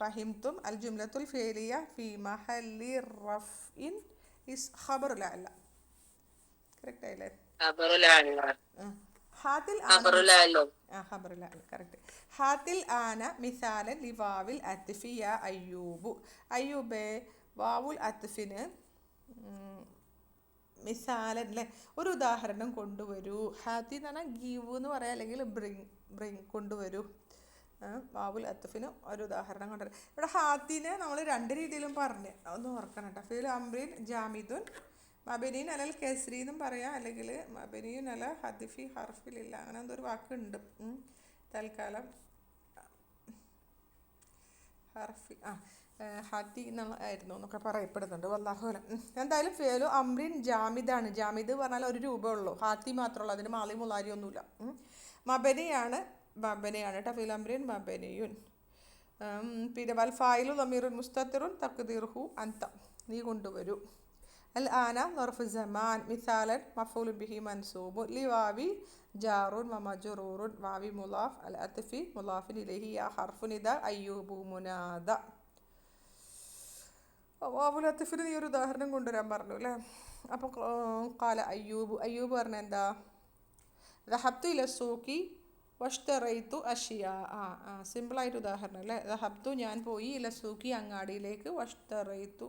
ഫഹിംതും അൽ ജുംലത്തുൽ ഫിഅലിയ ഫി മഹല്ലി റഫ്ഇൻ ഇസ് ഖബർ ലഅല്ല. കറക്റ്റ് ആയില്ലേ? ഹാത്തിൽ കറക്റ്റ്. ഹാത്തിൽ ആന മിസാലൻ ലിവാവിൽ അത്ഫി യാ അയ്യൂബു. അയ്യൂബേ, വാവുൽ അത്ഫിന് മിസാലൻ അല്ലേ, ഒരു ഉദാഹരണം കൊണ്ടുവരൂ. ഹാത്തി എന്ന് പറഞ്ഞാൽ ഗീവ് എന്ന് പറയാം, അല്ലെങ്കിൽ ബ്രിങ് കൊണ്ടുവരൂ. വാവുൽ അത്ഫിന് ഒരു ഉദാഹരണം കൊണ്ടുവരും. ഇവിടെ ഹാത്തിനെ നമ്മൾ രണ്ട് രീതിയിലും പറഞ്ഞ് ഒന്ന് ഓർക്കണം കേട്ടോ. ഫിൽ അംറിൻ ജാമിദുൻ മബനീൻ അലൽ കെസ്രി എന്നും പറയാം, അല്ലെങ്കിൽ മബനീൻ അല ഹദ്ഫി ഹർഫിലില്ല, അങ്ങനെ എന്തൊരു വാക്കുണ്ട്. തൽക്കാലം ഹർഫി ഹത്തി ആയിരുന്നു എന്നൊക്കെ പറയപ്പെടുന്നുണ്ട്. വല്ലാഹു അലം. എന്തായാലും ഫേലു അംറിൻ ജാമിദാണ്. ജാമിദ് പറഞ്ഞാൽ ഒരു രൂപമുള്ളൂ, ഹാത്തി മാത്രമുള്ളൂ, അതിന് മാളി മുലാരി ഒന്നുമില്ല. മബനിയാണ് കേട്ടോ. ഫിൽ അംറിൻ മബനിയുൻ. പിന്നെ വൽ ഫായിലു ളമീറുൻ മുസ്തത്തിറുൻ തഖ്ദീറുഹു അൻത, നീ കൊണ്ടുവരൂ. അൽ ആന ളർഫു സമാൻ മിസാലൻ മഫൂലുൻ ബിഹി മൻസൂബുൻ ലിവാവി ജാറുൻ വ മജ്റൂറുൻ വാവി മുലാഫ് അൽ അത്ഫി മുലാഫിൻ ഇലൈഹി യാ ഹർഫു നിദാ അയ്യൂബു മുനാദ. വാവുൽ അത്ഫിന് നീ ഒരു ഉദാഹരണം കൊണ്ടുവരാൻ പറഞ്ഞു അല്ലേ. അപ്പോൾ ഖാല അയ്യൂബ് പറഞ്ഞ എന്താ? ദഹബ്തു ഇല സൂഖി വഷ്തറൈതു അഷിയ. സിമ്പിളായിട്ട് ഉദാഹരണം അല്ലേ. ദഹബ്തു ഞാൻ പോയി, ഇല സൂഖി അങ്ങാടിയിലേക്ക്, വഷ്തറൈതു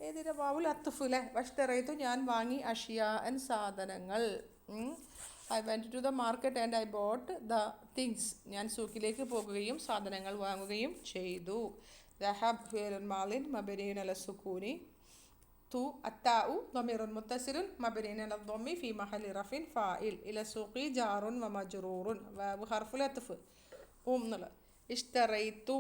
ഏതിൻ്റെ വാവുൽ അത്ഫ് അല്ലേ. വഷ്തറൈതു ഞാൻ വാങ്ങി, അഷിയ സാധനങ്ങൾ. I went to the market and I bought the things. ഞാൻ സൂക്കിലേക്ക് പോകുകയും സാധനങ്ങൾ വാങ്ങുകയും ചെയ്തു. ദഹബ് ഫിഅലുൻ മാളിൻ മബനിയുൻ അല സുകൂനി. തു അത്താഉ ളമീറുൻ മുത്തസിലുൻ മബനിയുൻ അല ളമ്മി ഫി മഹല്ലി റഫിൻ ഫാഇൽ. ഇല സൂഖി ജാറുൻ വ മജ്റൂറുൻ വാവ് ഹർഫുൽ അത്ഫ്. എന്നുള്ള ഇഷ്തറൈതു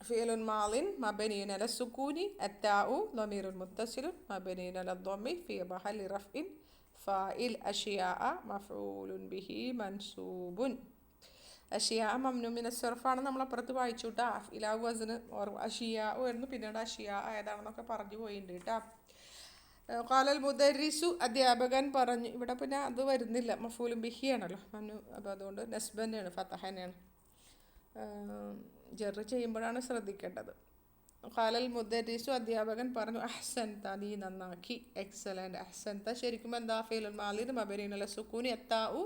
ഫിഅലുൻ മാളിൻ മബനിയുൻ അല സുകൂനി. അത്താഉ ളമീറുൻ മുത്തസിലുൻ മബനിയുൻ അല ളമ്മി ഫി മഹല്ലി റഫിൻ ഫാഇൽ. അഷിയാ മഫ്ഊലുൻ ബിഹി മൻസൂബുൻ. അഷിയാ മംനൂ മിന സർഫാണ്, നമ്മളപ്പുറത്ത് വായിച്ചു കേട്ടോ. ഇലാ വസ്ന് അഷിയാ ആയിരുന്നു, പിന്നീട് അഷിയാ ഏതാണെന്നൊക്കെ പറഞ്ഞു പോയിട്ടുണ്ട് കേട്ടോ. ഖാലൽ മുദരിസു അധ്യാപകൻ പറഞ്ഞു. ഇവിടെ പിന്നെ അത് വരുന്നില്ല, മഫൂലും ബിഹി ആണല്ലോ മന്നു. അപ്പോൾ അതുകൊണ്ട് നസ്ബന്നെയാണ്, ഫതഹനെയാണ്. ജെറ് ചെയ്യുമ്പോഴാണ് ശ്രദ്ധിക്കേണ്ടത്. ഖാലൽ മുദരിസു അധ്യാപകൻ പറഞ്ഞു. അഹ്സൻത, നീ നന്നാക്കി. എക്സലൻറ്റ്. അഹ്സൻത ശരിക്കും എന്താ? ഫീലുൽ മാളിൻ മബനിയുൻ അല സുകൂനി അത്താഉ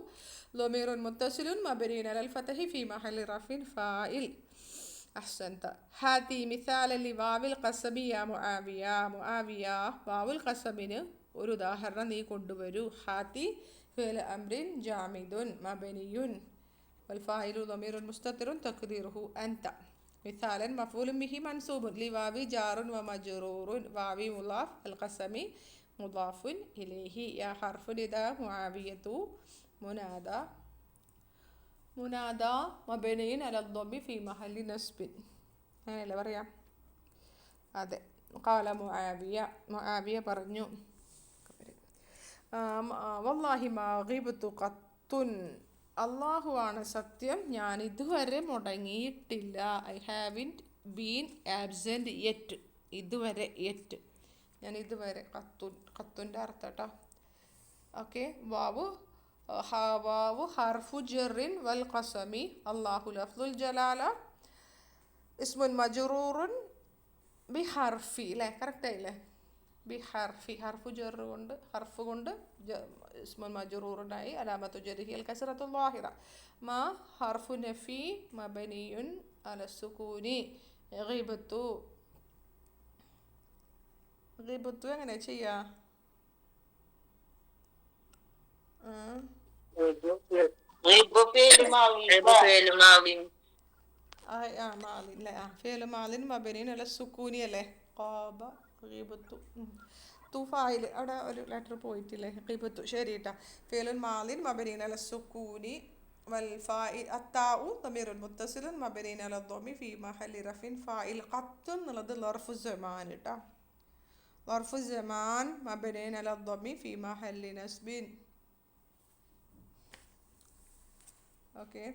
ളമീറുൻ മുത്തസിലുൻ മബനിയുൻ അലൽ ഫതഹി ഫി മഹല്ലി റഫിൻ ഫാഇൽ. അഹ്സൻത. ഹാതി മിസാലൻ ലിവാവിൽ ഖസമി യാ മുആവിയ. മുആവിയ, വാവുൽ ഖസമിന് ഒരു ഉദാഹരണം നീ കൊണ്ടുവരൂ. ഹാതി ഫിഅൽ അംറിൻ ജാമിദുൻ മബനിയുൻ വൽ ഫാഇലു ളമീറുൻ മുസ്തത്തിറുൻ തഖ്ദീറുഹു അൻത. മിസാലൻ മഫൂലുൻ ബിഹി മൻസൂബുൻ ലിവാവി ജാറുൻ വ മജ്റൂറുൻ വാവി മുലാഫ് അൽ ഖസമി മുലാഫുൻ ഇലൈഹി യാ ഹർഫു നിദാ മുആവിയതു മുനാദ. മുനാദ മബനിയുൻ അല ളമ്മി ഫി മഹല്ലി നസ്ബിൻ. അങ്ങനെയല്ലേ പറയാം? അതെ. ഖാല മുആവിയ പറഞ്ഞു. വല്ലാഹി മാ ഗിബ്തു ഖത്തുൻ. അള്ളാഹു ആണ് സത്യം, ഞാൻ ഇതുവരെ മുടങ്ങിയിട്ടില്ല. I haven't been absent yet. ഇതുവരെ യെറ്റ്, ഞാൻ ഇതുവരെ. ഖത്തുൻ്റെ അർത്ഥം കേട്ടോ. ഓക്കെ. വാവു ഹർഫു ജറിൻ വൽ ഖസമി. അള്ളാഹു ലഫ്ദുൽ ജലാല ഇസ്മുൻ മജ്റൂറുൻ ബി ഹർഫി അല്ലേ. കറക്റ്റായില്ലേ? ബി ഹർഫി. ഹർഫ് കൊണ്ട് ഇസ്മുൻ മജ്റൂറുണ്ടായി. അലാമത്തു ജറിഹി അൽ കസ്റത്തുൽ ളാഹിറ. മാ ഹർഫു നഫി മബനിയുൻ അല സുകൂനി. ഗിബ്തു ഗിബത്തു എങ്ങനെ ചെയ്യാ? ആ, മാലിൻ അല്ലേ? ഫേലു മാലിൻ മബനീൻ അല്ല സുക്കൂനി അല്ലേ? ഖാബ ഗിബത്തു. തുഫായിൽ അവിടെ ഒരു ലെറ്റർ പോയിട്ടില്ലേ? ഗിബത്തു ശരി കേട്ടാ. ഫേലുൻ മാലിൻ മബനീൻ അല്ല സുക്കൂനി والفاعل التاء ضمير متصل مبني على الضم في محل رفع فاعل قط എന്നുള്ളത് ظرف الزمان കേട്ടോ. ظرف الزمان مبني على الضم في محل نصب. ഓക്കെ.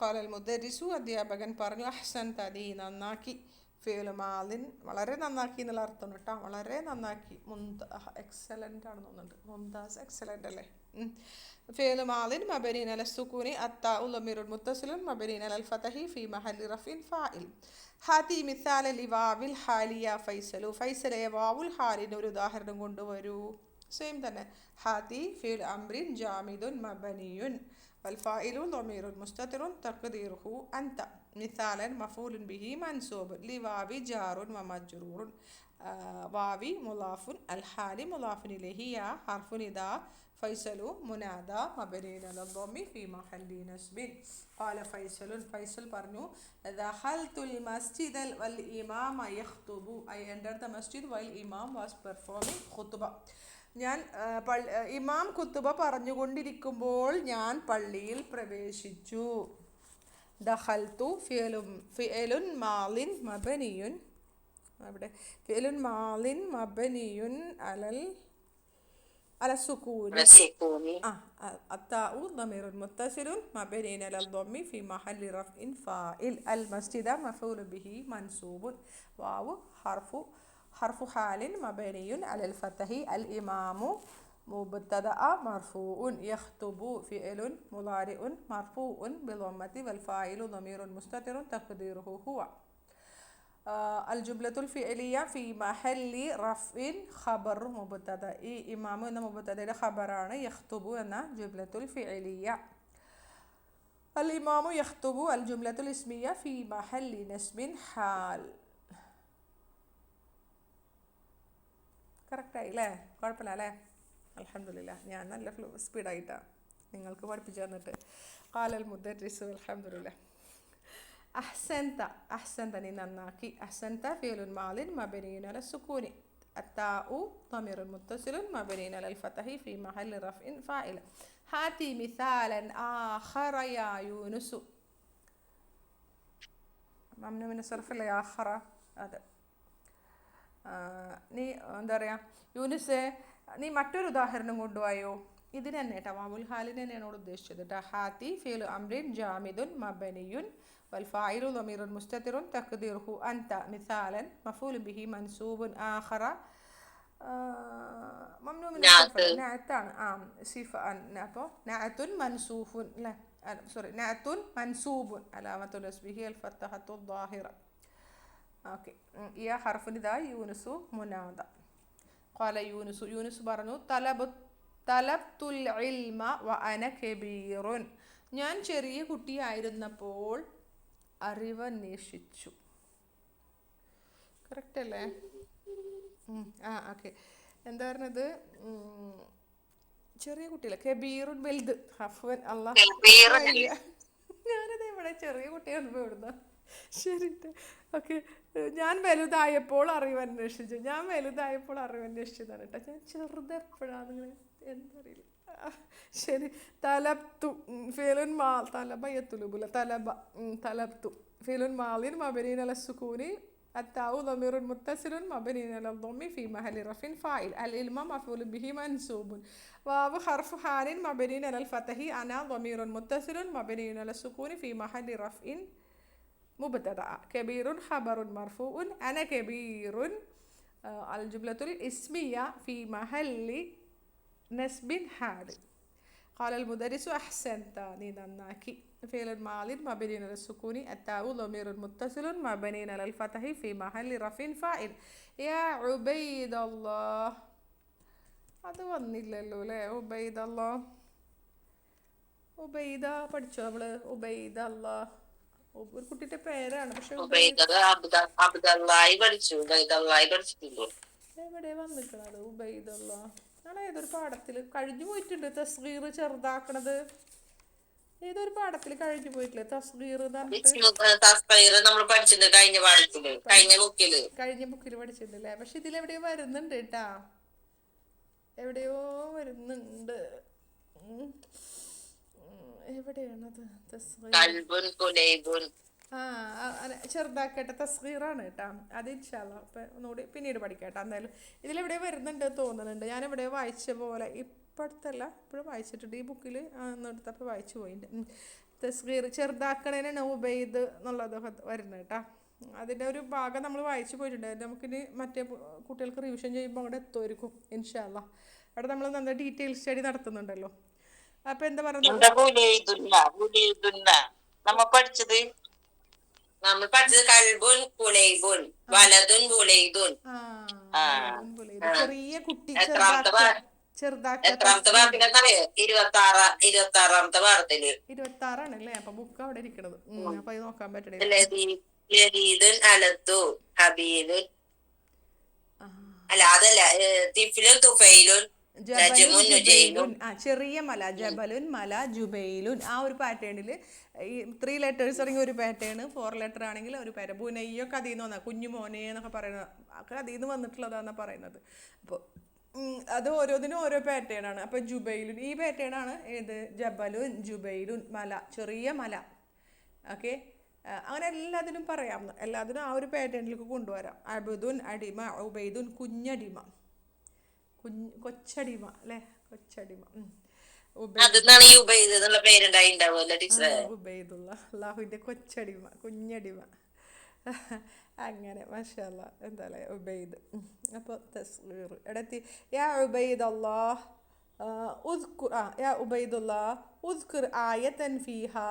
قال المدرس അധ്യാപകൻ പറഞ്ഞു അഹ്സൻത നീ നന്നാക്കി. ഫിഅ്ലു മാദിൻ വളരെ നന്നാക്കി എന്നുള്ള അർത്ഥം കേട്ടോ. വളരെ നന്നാക്കി. എക്സലൻ്റ് ആണെന്ന് തോന്നുന്നുണ്ട്. മുംതാസ് എക്സലൻ്റ് അല്ലേ? ഫിഅ്ലു മാദിൻ മബനി അല സുകൂനി അത്താഉ ളമീറുൻ മുത്തസിലുൻ മബനി അലൽ ഫതഹി ഫി മഹല്ലി റഫിൻ ഫാഇൽ. ഹാതി മിസാല ലിവാവിൽ ഹാലിയ ഫൈസലു. ഫൈസലെ വാവുൽ ഹാലിന് ഒരു ഉദാഹരണം കൊണ്ടുവരൂ. സെയിം തന്നെ. ഹാതി ഫിഅ്ലു അംറിൻ ജാമിദുൻ മബനിയുൻ والفاعل ضمير مستتر تقديره أنت. مثالا مفعول به منصوب لواو جار ومجرور. واوي مضاف الحال مضاف إليه يا حرف نداء فيصل منادى مبني على الضم في محل نصب. قال فيصل പറഞ്ഞു دخلت المسجد والإمام يخطب. I entered the masjid while imam was performing khutbah. ഞാൻ ഇമാം ഖുതുബ പറഞ്ഞുകൊണ്ടിരിക്കുമ്പോൾ ഞാൻ പള്ളിയിൽ പ്രവേശിച്ചു. ദഖൽതു ഫിഅലുൻ മാളിൻ മബനിയുൻ. അവിടെ ഫിഅലുൻ മാളിൻ മബനിയുൻ അല സുകൂനി. അത്താഉ ضمير متصل مبني على الضم في محل رفع فاعل. المسجد مفعول به منصوب. واو حرف حال مبني على الفتح. الإمام مبتدأ مرفوع. يخطب فعل مضارع مرفوع بضمة والفاعل ضمير مستتر تقديره هو. الجملة الفعلية في محل رفع خبر مبتدأ. إمام എന്ന മുബത്തദയുടെ ഖബറാണ് യഖ്തുബു എന്ന ജുംലത്തുൽ ഫിഅലിയ. الإمام يخطب الجملة الاسمية في محل نصب حال. കറക്റ്റായി അല്ലേ? കുഴപ്പമില്ല അല്ലേ? അൽഹംദുലില്ലാഹ്. ഞാൻ നല്ല സ്പീഡായിട്ടാണ് നിങ്ങൾക്ക് പഠിപ്പിച്ചു തന്നിട്ട്. ഖാലൽ മുദർരിസു അൽഹംദുലില്ലാഹ്. അഹ്സൻത നീ നന്നാക്കി. അഹ്സൻത ഫിഅലുൻ മാദിൻ മബ്നിയുൻ അല സുകൂനി. التاء ضمير متصل مبني على الفتح في محل رفع فاعل. هاتي مثالا آخر يا يونس. ممنوع من الصرف اللي آخر. هذا നീ എന്താ പറയുക യൂനുസേ നീ മറ്റൊരു ഉദാഹരണം കൊണ്ടുപോയോ. ഇതിന് തന്നെ കേട്ടോ വാവുൽ ഹാലിന് തന്നെയാണ് ഇവിടെ ഉദ്ദേശിച്ചത് കേട്ടോ. ഹാത്തി ഫിഅ്ലു അംറിൻ ജാമിദുൻ മബനിയുൻ والفاعل ضمير مستتر تقديره أنت. مثالا مفعول به منصوب آخر ممنوع من الصرف. نعتان صفة نعت منصوب لا سوري نعت منصوب علامة نصبه الفتحة الظاهرة. ഓക്കെ. يا حرف نداء يونس منادى. قال يونس പറഞ്ഞു തലബ്തുൽ ഇൽമ വഅന കബീറുൻ. ഞാൻ ചെറിയ കുട്ടിയായിരുന്നപ്പോൾ അറിവന്വേഷിച്ചു. കറക്റ്റ് അല്ലേ? ഓക്കെ. എന്താ പറഞ്ഞത്? ചെറിയ കുട്ടിയല്ല, കബീറുൻ വലുത്. ഹഫ്വൻ അല്ലാ, ഞാനത് ഇവിടെ ചെറിയ കുട്ടിയാണെന്ന് ഇവിടുന്ന. ശരി. ഓക്കെ. ഞാൻ വലുതായപ്പോൾ അറിവന്വേഷിച്ചതാണ് കേട്ടോ. ഞാൻ ചെറുതെപ്പോഴാണ് നിങ്ങൾ എന്തറിയില്ല. ശരി. തലബ്തു ഫിഅലുൻ തലബ യത്ലുബുല തലബ്തു ഫിഅലുൻ മാദിൻ മബ്നിയുൻ അല സുകൂനി. التاء ضمير متصل مبني على الضم في محل رفع فاعل. العلم مفعول به منصوب. واو حرف حال مبني على الفتح. أنا ضمير متصل مبني على السكون في محل رفع مبتدأ. كبير خبر مرفوع. أنا كبير الجملة الاسمية في محل نصب حال. قال المدرس أحسنت നീ നന്നാക്കി. فعل الماضي مبني على السكون. التاء ضمير متصل مبني على الفتح في محل رفع فاعل. يا عبيد الله. അത് വന്നില്ലല്ലോ അല്ലേ? ഉബൈദ പഠിച്ചോ നമ്മള്? ഉബൈദ അല്ലാ ഒരു കുട്ടിയുടെ പേരാണ്, പക്ഷെ ഉബൈദത് അബ്ദല്ലായി പഠിച്ചു, ഉബൈദല്ലായി പഠിച്ചിട്ടുണ്ടോ? എവിടെ വന്നിക്കണത് ഉബൈദുള്ള? ഞാൻ ഏതൊരു പാഠത്തിൽ കഴിഞ്ഞു പോയിട്ടുണ്ട് തസ്ഗീർ ചെറുതാക്കണത്. ഏതൊരു പാഠത്തിൽ കഴിഞ്ഞു പോയിട്ടില്ലേ തസ്ഗീർ എന്ന് പറഞ്ഞിട്ട്? തസ്ബീർ നമ്മൾ പഠിച്ചിട്ടുണ്ട് കഴിഞ്ഞ പാഠത്തില്, കഴിഞ്ഞ ബുക്കില്. കഴിഞ്ഞ ബുക്കിൽ പഠിച്ചിട്ടുണ്ടല്ലേ? പക്ഷെ ഇതിലെവിടെയോ വരുന്നുണ്ട് കേട്ടാ, എവിടെയോ വരുന്നുണ്ട്. എവിടെയാണത്? ആ ചെറുതാക്കട്ടെ, തസ്ഗീറാണ് കേട്ടാ. അത് ഇൻഷാല്ലാ അപ്പം ഒന്നുകൂടി പിന്നീട് പഠിക്കാം കേട്ടോ. എന്തായാലും ഇതിലെവിടെയോ വരുന്നുണ്ട് തോന്നുന്നുണ്ട്. ഞാൻ എവിടെയോ വായിച്ച പോലെ, ഇപ്പോഴത്തല്ല ഇപ്പോഴും വായിച്ചിട്ടുണ്ട് ഈ ബുക്കിൽ. എടുത്തപ്പോൾ വായിച്ചു പോയിട്ടുണ്ട്. തസ്ഗീർ ചെറുതാക്കണേനാണ് ഉബൈദ് എന്നുള്ളത് വരുന്നത് കേട്ടോ. അതിൻ്റെ ഒരു ഭാഗം നമ്മൾ വായിച്ചു പോയിട്ടുണ്ട്. നമുക്കിനി മറ്റേ കുട്ടികൾക്ക് റിവിഷൻ ചെയ്യുമ്പോൾ അവിടെ എത്തുമായിരിക്കും ഇൻഷാല്ലാ. അവിടെ നമ്മൾ നല്ല ഡീറ്റെയിൽ സ്റ്റഡി നടത്തുന്നുണ്ടല്ലോ. അപ്പം എന്താ പറയുന്നത്, നമ്മൾ പഠിച്ചത് കൽബുൻ കുലൈബുൻ വലതുൻ ബുലൈദുൻ. ചെറിയ കുട്ടി എത്രാമത്തെ പാഠത്തിലെന്നറിയോ? 26ാമത്തെ പാഠത്തില്. 26ആണല്ലേ? അപ്പൊ ബുക്ക് അവിടെ ഇരിക്കണത്. അപ്പൊ ഇത് നോക്കാൻ പറ്റണേ. അലത്തു ഹബീലുൻ, അല്ല അതല്ല, തിഫ്ലുൻ തുഫൈലുൻ നജ്മുൻ നുജൈലുൻ. ചെറിയ മല ജബലുൻ, മല ജുബൈലുൻ. ആ ഒരു പാറ്റേണിൽ ഈ 3 ലെറ്റേഴ്സ് ആണെങ്കിൽ ഒരു പാറ്റേൺ, 4 ലെറ്റർ ആണെങ്കിൽ ഒരു പാറ്റേൺ. ബുനയ്യൊക്കെ അതിൽ നിന്ന് വന്നാൽ കുഞ്ഞു മോനെ എന്നൊക്കെ പറയുന്നത് ഒക്കെ അതിൽ നിന്ന് വന്നിട്ടുള്ളതാണെന്നാണ് പറയുന്നത്. അപ്പോൾ അത് ഓരോന്നിനും ഓരോ പാറ്റേൺ ആണ്. അപ്പോൾ ജുബൈലുൻ ഈ പാറ്റേൺ ആണ് ഏത്? ജബലുൻ ജുബൈലുൻ, മല, ചെറിയ മല. ഓക്കെ, അങ്ങനെ എല്ലാത്തിനും പറയാം, എല്ലാത്തിനും ആ ഒരു പാറ്റേണിലേക്ക് കൊണ്ടുവരാം. അബ്ദുൻ അടിമ, ഉബൈദുൻ കുഞ്ഞടിമ, കൊച്ചടിമ അല്ലേ? കൊച്ചടിമ. ഉബൈദുള്ള അല്ലാഹുവിന്റെ കൊച്ചടിമ, കുഞ്ഞടിമ. അങ്ങനെ മാഷാ അല്ലാ. എന്താല്ലേ ഉബൈദ്. അപ്പോൾ തസ്ഗീർ എടത്തി. യാ ഉബൈദല്ലാഹ് ഉദ്കുർ, യാ ഉബൈദുല്ലാഹ് ഉദ്കുർ ആയതൻ ഫീഹാ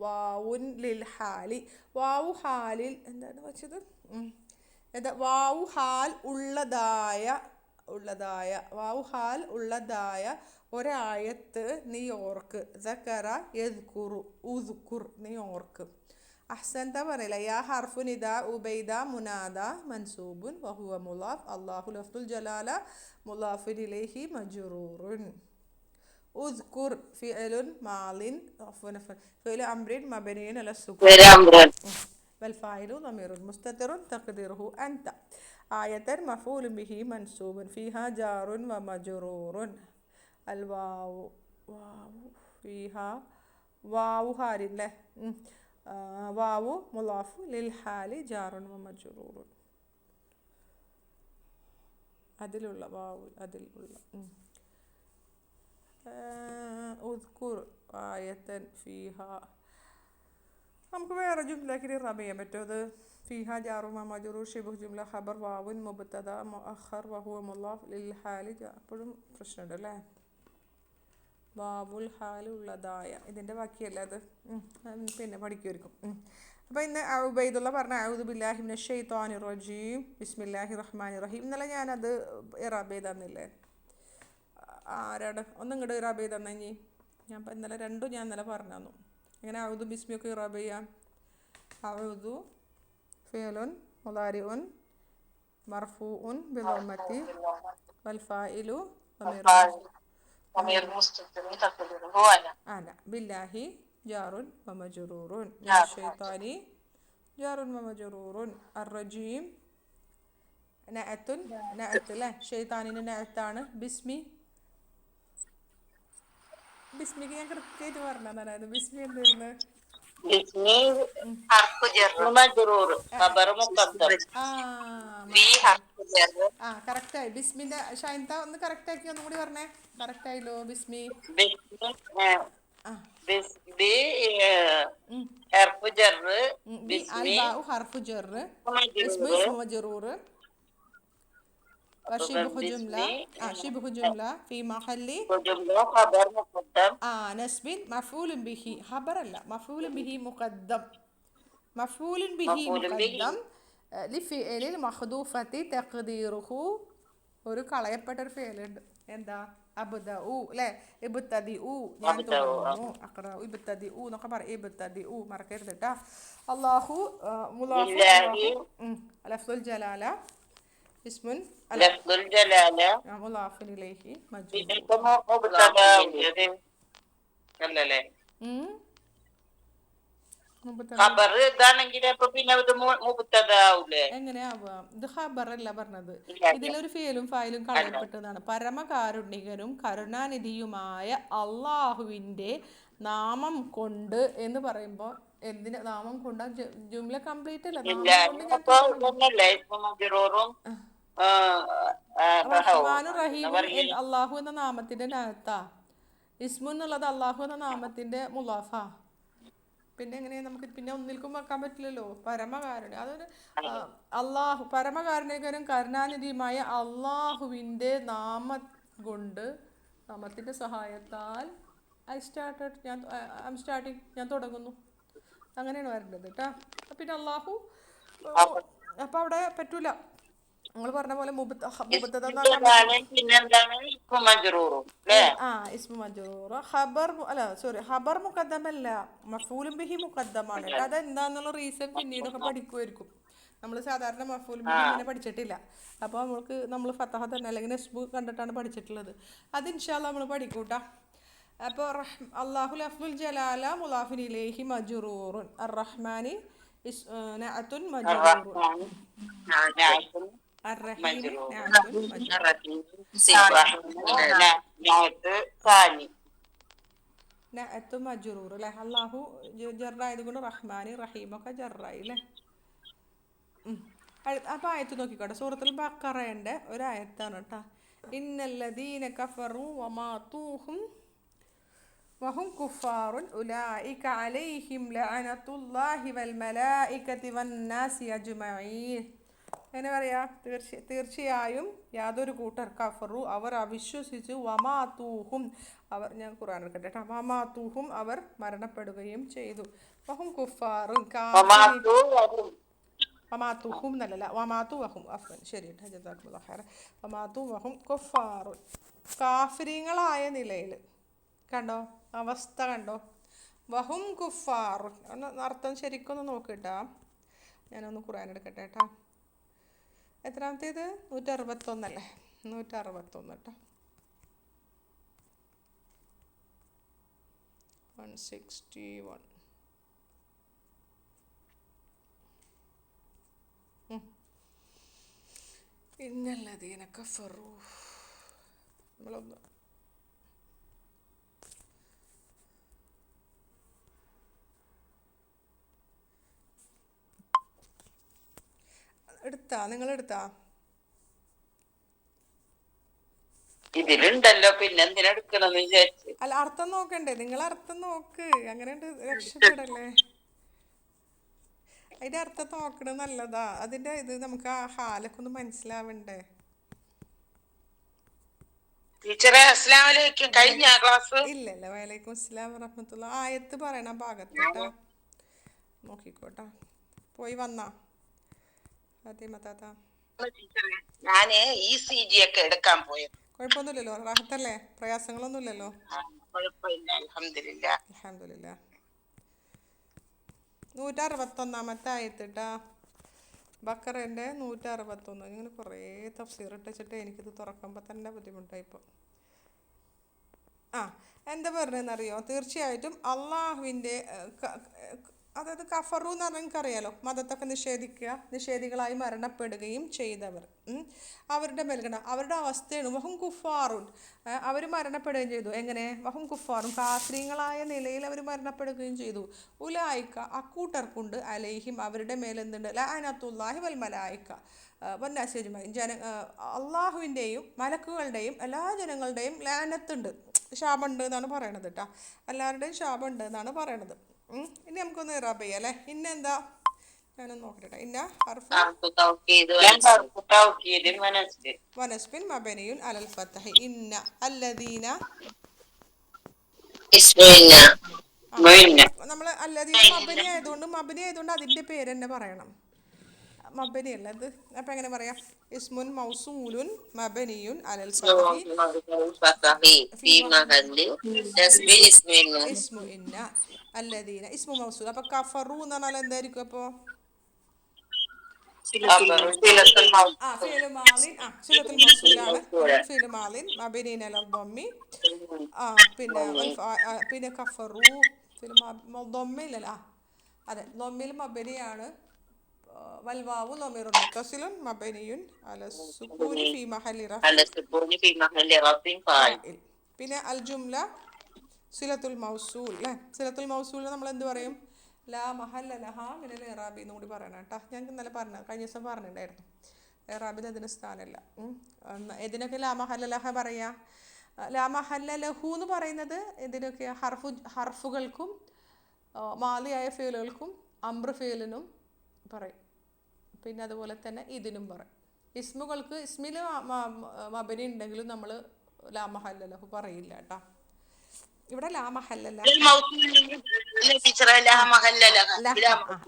വാവുൻ ലിൽ ഹാലി. വാവു ഹാലിൽ എന്താണ് വെച്ചത്? എന്താ? വാവു ഹാൽ ഉള്ളതായ, വാവു ഹാൽ ഉള്ളതായ ഒരായത്ത് നീ ഓർക്ക്. ദക്കറ യദ്കുറു, ഉദ്കുർ നീ ഓർക്ക്. അഹ്സൻത പറയില്ല. യാ ഹർഫു നിദാ ഉബൈദ മുനാദ മൻസൂബുൻ വഹുവ മുലാഫ്. അല്ലാഹു ലഫ്ദുൽ ജലാല മുലാഫിൻ ഇലൈഹി മജ്റൂറുൻ. ഉദ്കുർ ഫിഅലുൻ മാളിൻ ഫിഅലു അംറിൻ മബ്നിയുൻ അല സുകൂൻ والفاعل ضمير مستتر تقديره أنت. آية مفعول به منصوب فيها جار ومجرور. الواو فيها واو حال له واو مضاف للحال جار ومجرور. അതിലുള്ള വാവ് അതിലുള്ള ഉദ്കുർ ആയത്തൻ ഫീഹ. നമുക്ക് വേറെ ജുംലക്ക് ഇറാബ് ചെയ്യാൻ പറ്റുമോ? അത് ഫീഹ ജാറു മജറൂർ ഷിബഹു ജുംല ഖബർ വാവുൻ മുബ്തദ മുഅഖർ വഹുവ മുളാഫ് ലിൽ ഹാലി. അപ്പോഴും പ്രശ്നമുണ്ട് അല്ലേ? വാവുൽ ഹാല് ഉള്ളതായ ഇതിൻ്റെ ബാക്കിയല്ല അത്, പിന്നെ പഠിക്കുമായിരിക്കും. അപ്പോൾ ഇന്ന് ഉബൈദുള്ള പറഞ്ഞ അഊദു ബില്ലാഹി മിനശ് ശൈത്വാനിർ റജീം ബിസ്മില്ലാഹിർ റഹ്മാനിർ റഹീം. ഇന്നലെ ഞാനത് ഇറാബ് ചെയ്ത് തന്നില്ലേ? ആരാണ് ഒന്നും ഇങ്ങോട്ട് ഇറാബ് ചെയ്ത് തന്നെ? ഞാൻ ഇന്നലെ രണ്ടും ഞാൻ ഇന്നലെ പറഞ്ഞു തന്നു. എങ്ങനെ അഊദു ബിസ്മിയൊക്കെ ഇറാബ് ചെയ്യാം? അഊദു ഫിഅലുൻ മുളാരിഉൻ മർഫൂഉൻ ബിളമ്മത്തി വൽ ഫായിലു ضمير مستتر تقديره أنا بالله جار ومجرور من الشيطان جار ومجرور الرجيم نعت له شيطان نعتان ബിസ്മിക്ക് ഞാൻ കൃത്യമായിട്ട് പറഞ്ഞതാണ്. ബിസ്മി എന്തായിരുന്നു? കറക്റ്റായി. ബിസ്മിന്റെ ഷൈൻത ഒന്ന് കറക്റ്റ് ആക്കി ഒന്നും കൂടി പറഞ്ഞേ. കറക്റ്റ് ആയില്ലോ ബിസ്മി. ഹർഫു ജർ ഇസ്മു മജ്റൂർ شبه جملة شبه جملة في محل خبر مقدم نسب مفعول به خبر لا مفعول به مقدم لفعل محذوفة تقديره ഒരു കളയപ്പെട്ട ഒരു ഫേലുണ്ട്. എന്താ? അബുദ ഊ അല്ലേ? ഇബുത്തതി ഊ, ഞാൻ തുടങ്ങുന്നു. അക്ര ഇബുത്തതി ഊ എന്നൊക്കെ പറയും. ഇബുത്തതി ഊ മറക്കരുത് കേട്ടാ. അള്ളാഹു മുലാഫു ലില്ലാഹി അള്ളാഹു ലഫ്ദുൽ ജലാല ഇസ്മുൻ അല്ല ലഫ്ദുൽ ജലാല മുലാഫിൻ ഇലൈഹി മജ്റൂർ. ഇതിപ്പോ മുബ്തദാ അല്ലല്ലേ? ഖബർ ഇതാണെങ്കിൽ അപ്പൊ പിന്നെ ഇത് മുബ്തദാവൂലേ? എങ്ങനെയാവുക? ഇത് ഖബറല്ല പറഞ്ഞത്. ഇല്ല ഇതിലൊരു ഫേലും ഫായിലും അല്ല. കളയപ്പെട്ടതാണ്. പരമകാരുണികനും കരുണാനിധിയുമായ അള്ളാഹുവിൻ്റെ നാമം കൊണ്ട് എന്ന് പറയുമ്പോൾ എന്തിന് നാമം കൊണ്ട്? ജുംല കംപ്ലീറ്റ് അല്ല. നാമം കൊണ്ട് ഞാൻ അപ്പൊ ഒന്നല്ലേ ഇസ്മു മജ്റൂറും റഹ്മാനും റഹീമും അള്ളാഹു എന്ന നാമത്തിന്റെ നഅത്താ. ഇസ്മു എന്നുള്ളത് അള്ളാഹു എന്ന നാമത്തിന്റെ മുലാഫാ. പിന്നെ എങ്ങനെയാ നമുക്ക് പിന്നെ ഒന്നിൽക്കും വെക്കാൻ പറ്റില്ലല്ലോ. പരമകാരുണ്യ അതൊരു അള്ളാഹു പരമകാരുണികനും കരുണാനിധിയുമായ അള്ളാഹുവിൻ്റെ നാമത്തിന്റെ സഹായത്താൽ ഞാൻ തുടങ്ങുന്നു. അങ്ങനെയാണ് വരേണ്ടത് കേട്ടോ. പിന്നെ അള്ളാഹു അപ്പൊ അവിടെ പറ്റൂല. നിങ്ങൾ പറഞ്ഞ പോലെ ഇസ്മു മജ്റൂർ ഖബർ അല്ല സോറി ഖബർ മുഖദ്ദമല്ല, മഫ്ഊലും ബിഹി മുഖദ്ദമാണ്. അതെന്താന്നുള്ള റീസൺ പിന്നീടൊക്കെ പഠിക്കുമായിരിക്കും. നമ്മൾ സാധാരണ മഫ്ഊലും ബിഹി ഇങ്ങനെ പഠിച്ചിട്ടില്ല. അപ്പോൾ നമ്മൾ ഫതഹ തന്നെ അല്ലെങ്കിൽ നസ്ബ് കണ്ടിട്ടാണ് പഠിച്ചിട്ടുള്ളത്. അത് ഇൻഷാ അല്ലാഹ് നമ്മൾ പഠിക്കൂട്ടാ. അപ്പോൾ അല്ലാഹു ലഫ്ദുൽ ജലാല മുലാഫിൻ ഇലൈഹി മജ്റൂറുൻ അർറഹ്മാനി നഅത്തുൻ മജ്റൂറുൻ الرحيم നഅത്ത് മജ്റൂർ അല്ലേ? അള്ളാഹു ജറായതുകൊണ്ട് റഹ്മാനി റഹീമൊക്കെ ജറായി അല്ലേ? അപ്പോൾ ആയത്ത് നോക്കിക്കോട്ടെ. സൂറത്തുൽ ബഖറയുടെ ഒരു ആയത്താണ് കേട്ടോ. ഇന്നല്ലദീന കഫറു വമാതൂഹും വഹും കുഫാറുൻ ഉലൈക അലൈഹിം ലഅനത്തുല്ലാഹി വൽ മലായികതി വന്നാസി അജ്മഈൻ. എങ്ങനെ പറയാ? തീർച്ചയായും യാതൊരു കൂട്ടർ കഫറു അവർ അവിശ്വസിച്ചു, വമാതൂഹും അവർ, ഞാൻ ഖുർആൻ എടുക്കട്ടെ കേട്ടോ, വമാതൂഹും അവർ മരണപ്പെടുകയും ചെയ്തു. വഹും കുഫാറുൻ വമാതൂഹും എന്നല്ല വമാതു വഹും അഫ്വൻ ശരി കേട്ടോ. ജസാക്കുമുല്ലാഹു ഖൈറൻ. വമാതു വഹും കുഫാറുൻ കാഫിരീങ്ങളായ നിലയിൽ കണ്ടോ അവസ്ഥ കണ്ടോ? വഹും കുഫാറുൻ അർത്ഥം ശരിക്കൊന്ന് നോക്കിട്ടാ. ഞാനൊന്ന് ഖുർആൻ എടുക്കട്ടെ കേട്ടോ. എത്രാമത്തേത്? 161 അല്ലേ? 161 കേട്ടോ. 161. ഇന്നല്ലദീന കഫറു നമ്മളൊന്ന് നിങ്ങളെടുത്താ? ഇതിലുണ്ടല്ലോ, പിന്നെ എന്തിനാ എടുക്കണമെന്ന് വിചാരിച്ചു. അല്ല അർത്ഥം നോക്കണ്ടേ? നിങ്ങൾ അർത്ഥം നോക്ക്. അങ്ങനെ രക്ഷപ്പെടല്ലേ? അതിന്റെ അർത്ഥം നോക്കണത് നല്ലതാ. അതിന്റെ ഇത് നമുക്ക് ആ ഹാലൊക്കെ ഒന്ന് മനസ്സിലാവണ്ടേ? ടീച്ചറെ അസ്സലാമു അലൈക്കും. കഴിഞ്ഞ ക്ലാസ് ഇല്ലല്ല. വലൈക്കും അസ്സലാം വറഹ്മത്തുള്ളാഹി. ആയത്ത് പറയണ ഭാഗത്തോട്ടാ നോക്കിക്കോട്ടാ. പോയി വന്നാ ഞാന് ECG ഒക്കെ എടുക്കാൻ പോയത്. കുഴപ്പമൊന്നുമില്ലല്ലോ? റാഹത്തല്ലേ? പ്രയാസങ്ങളൊന്നുമില്ലല്ലോ? കുഴപ്പമില്ല, അൽഹംദുലില്ലാ. അൽഹംദുലില്ലാ. 161 ആയത്തിട്ടാ. ബക്കറേൻ്റെ 161. ഇങ്ങനെ കുറേ തഫ്സീർ ഇട്ടിട്ട് എനിക്കിത് തുറക്കുമ്പോൾ തന്നെ ബുദ്ധിമുട്ടായിപ്പോൾ. എന്താ പറഞ്ഞതെന്നറിയോ? തീർച്ചയായിട്ടും അള്ളാഹുവിൻ്റെ അതായത് കഫറു എന്ന് പറഞ്ഞാൽ നിങ്ങൾക്കറിയാലോ, മതത്തൊക്കെ നിഷേധികളായി മരണപ്പെടുകയും ചെയ്തവർ. അവരുടെ മേൽക്കണ്ട അവരുടെ അവസ്ഥയാണ്. വഹും കുഫാറുൻ അവർ മരണപ്പെടുകയും ചെയ്തു. എങ്ങനെ? വഹും കുഫാറുൻ കാഫിരീങ്ങളായ നിലയിൽ അവർ മരണപ്പെടുകയും ചെയ്തു. ഉലായിക്ക അക്കൂട്ടർക്കുണ്ട് അലൈഹിം അവരുടെ മേലെന്തുണ്ട്? ലഅനത്തുല്ലാഹി വൽ മലായിക വന്നാസി അജ്മഈൻ അള്ളാഹുവിൻ്റെയും മലക്കുകളുടെയും എല്ലാ ജനങ്ങളുടെയും ലാനത്തുണ്ട്, ശാപമുണ്ട് എന്നാണ് പറയണത് കേട്ടോ. എല്ലാവരുടെയും ശാപമുണ്ട് എന്നാണ് പറയണത്. ഇനി നമുക്കൊന്ന് ഇറാബ് ചെയ്യാം അല്ലേ? ഇന്നെന്താ? ഞാനൊന്ന് നോക്കട്ടെ. ഇന്ന വനസ്ബിൻ മബനിയുൻ അലൽ ഫത്ഹി. ഇന്ന അല്ലദീന നമ്മൾ അല്ലദീന മബനി ആയതുകൊണ്ട് അതിന്റെ പേര് തന്നെ പറയണം. മബനി അല്ല അത്. അപ്പം എങ്ങനെ പറയാം? ഇസ്മുൻ മൗസൂലുൻ മബനിയുൻ അലൽ ഫതഹി اسم الفتح ഫി في മഹല്ലി محل نصب اسم ഇസ്മു ഇന്ന അല്ലദീന ഇസ്മു മൗസൂൽ. അപ്പം കഫറു എന്ന് പറഞ്ഞാൽ എന്തായിരിക്കും അപ്പോൾ? صلة ആ الموصول ഫിഅ്ലു മാളിൻ, ആ സിലത്തുൽ മൗസൂലാണ്. ഫിഅ്ലു മാളിൻ മബനിൻ അലൽ ളമ്മി. ആ പിന്നെ പിന്നെ കഫറു ഫിഅ്ലു ളമ്മയിലല്ല, ആ അതെ ലൊമ്മിൽ മബനിയാണ്. വൽവാവു ലൊമീറുൻ മുത്തസിലുൻ മബനിയുൻ അല സുക്കൂനി ഫി മഹല്ലി على റഫിൻ السكون في محل رفع فاعل. ഫാഇൽ. പിന്നെ അൽ ജുംല സിലത്തുൽ മൗസൂൽ അല്ലേ? സിലത്തുൽ മൗസൂലിന് നമ്മൾ എന്ത് പറയും? ലാ മഹല്ല ലഹ മിനൽ ഇറാബി എന്ന് കൂടി പറയണം കേട്ടോ. ഞങ്ങൾക്ക് ഇന്നലെ കഴിഞ്ഞ ദിവസം പറഞ്ഞിട്ടുണ്ടായിരുന്നു. ഇറാബിൽ അതിന് സ്ഥാനമല്ല. ഇതിനൊക്കെ ലാ മഹല്ല ലഹ പറയാ. ലാ മഹല്ല ലഹു എന്ന് പറയുന്നത് ഇതിനൊക്കെ ഹർഫുകൾക്കും മാലിയായ ഫീലുകൾക്കും അംറ് ഫീലിനും പറയും. പിന്നെ അതുപോലെ തന്നെ ഇതിനും പറയും. ഇസ്മുകൾക്ക് ഇസ്മിൽ മബനി ഉണ്ടെങ്കിലും നമ്മൾ ലാ മഹല്ല ലഹു പറയില്ല കേട്ടോ. ഇവിടെ ലാ മഹല്ല ലഹ لا محل لها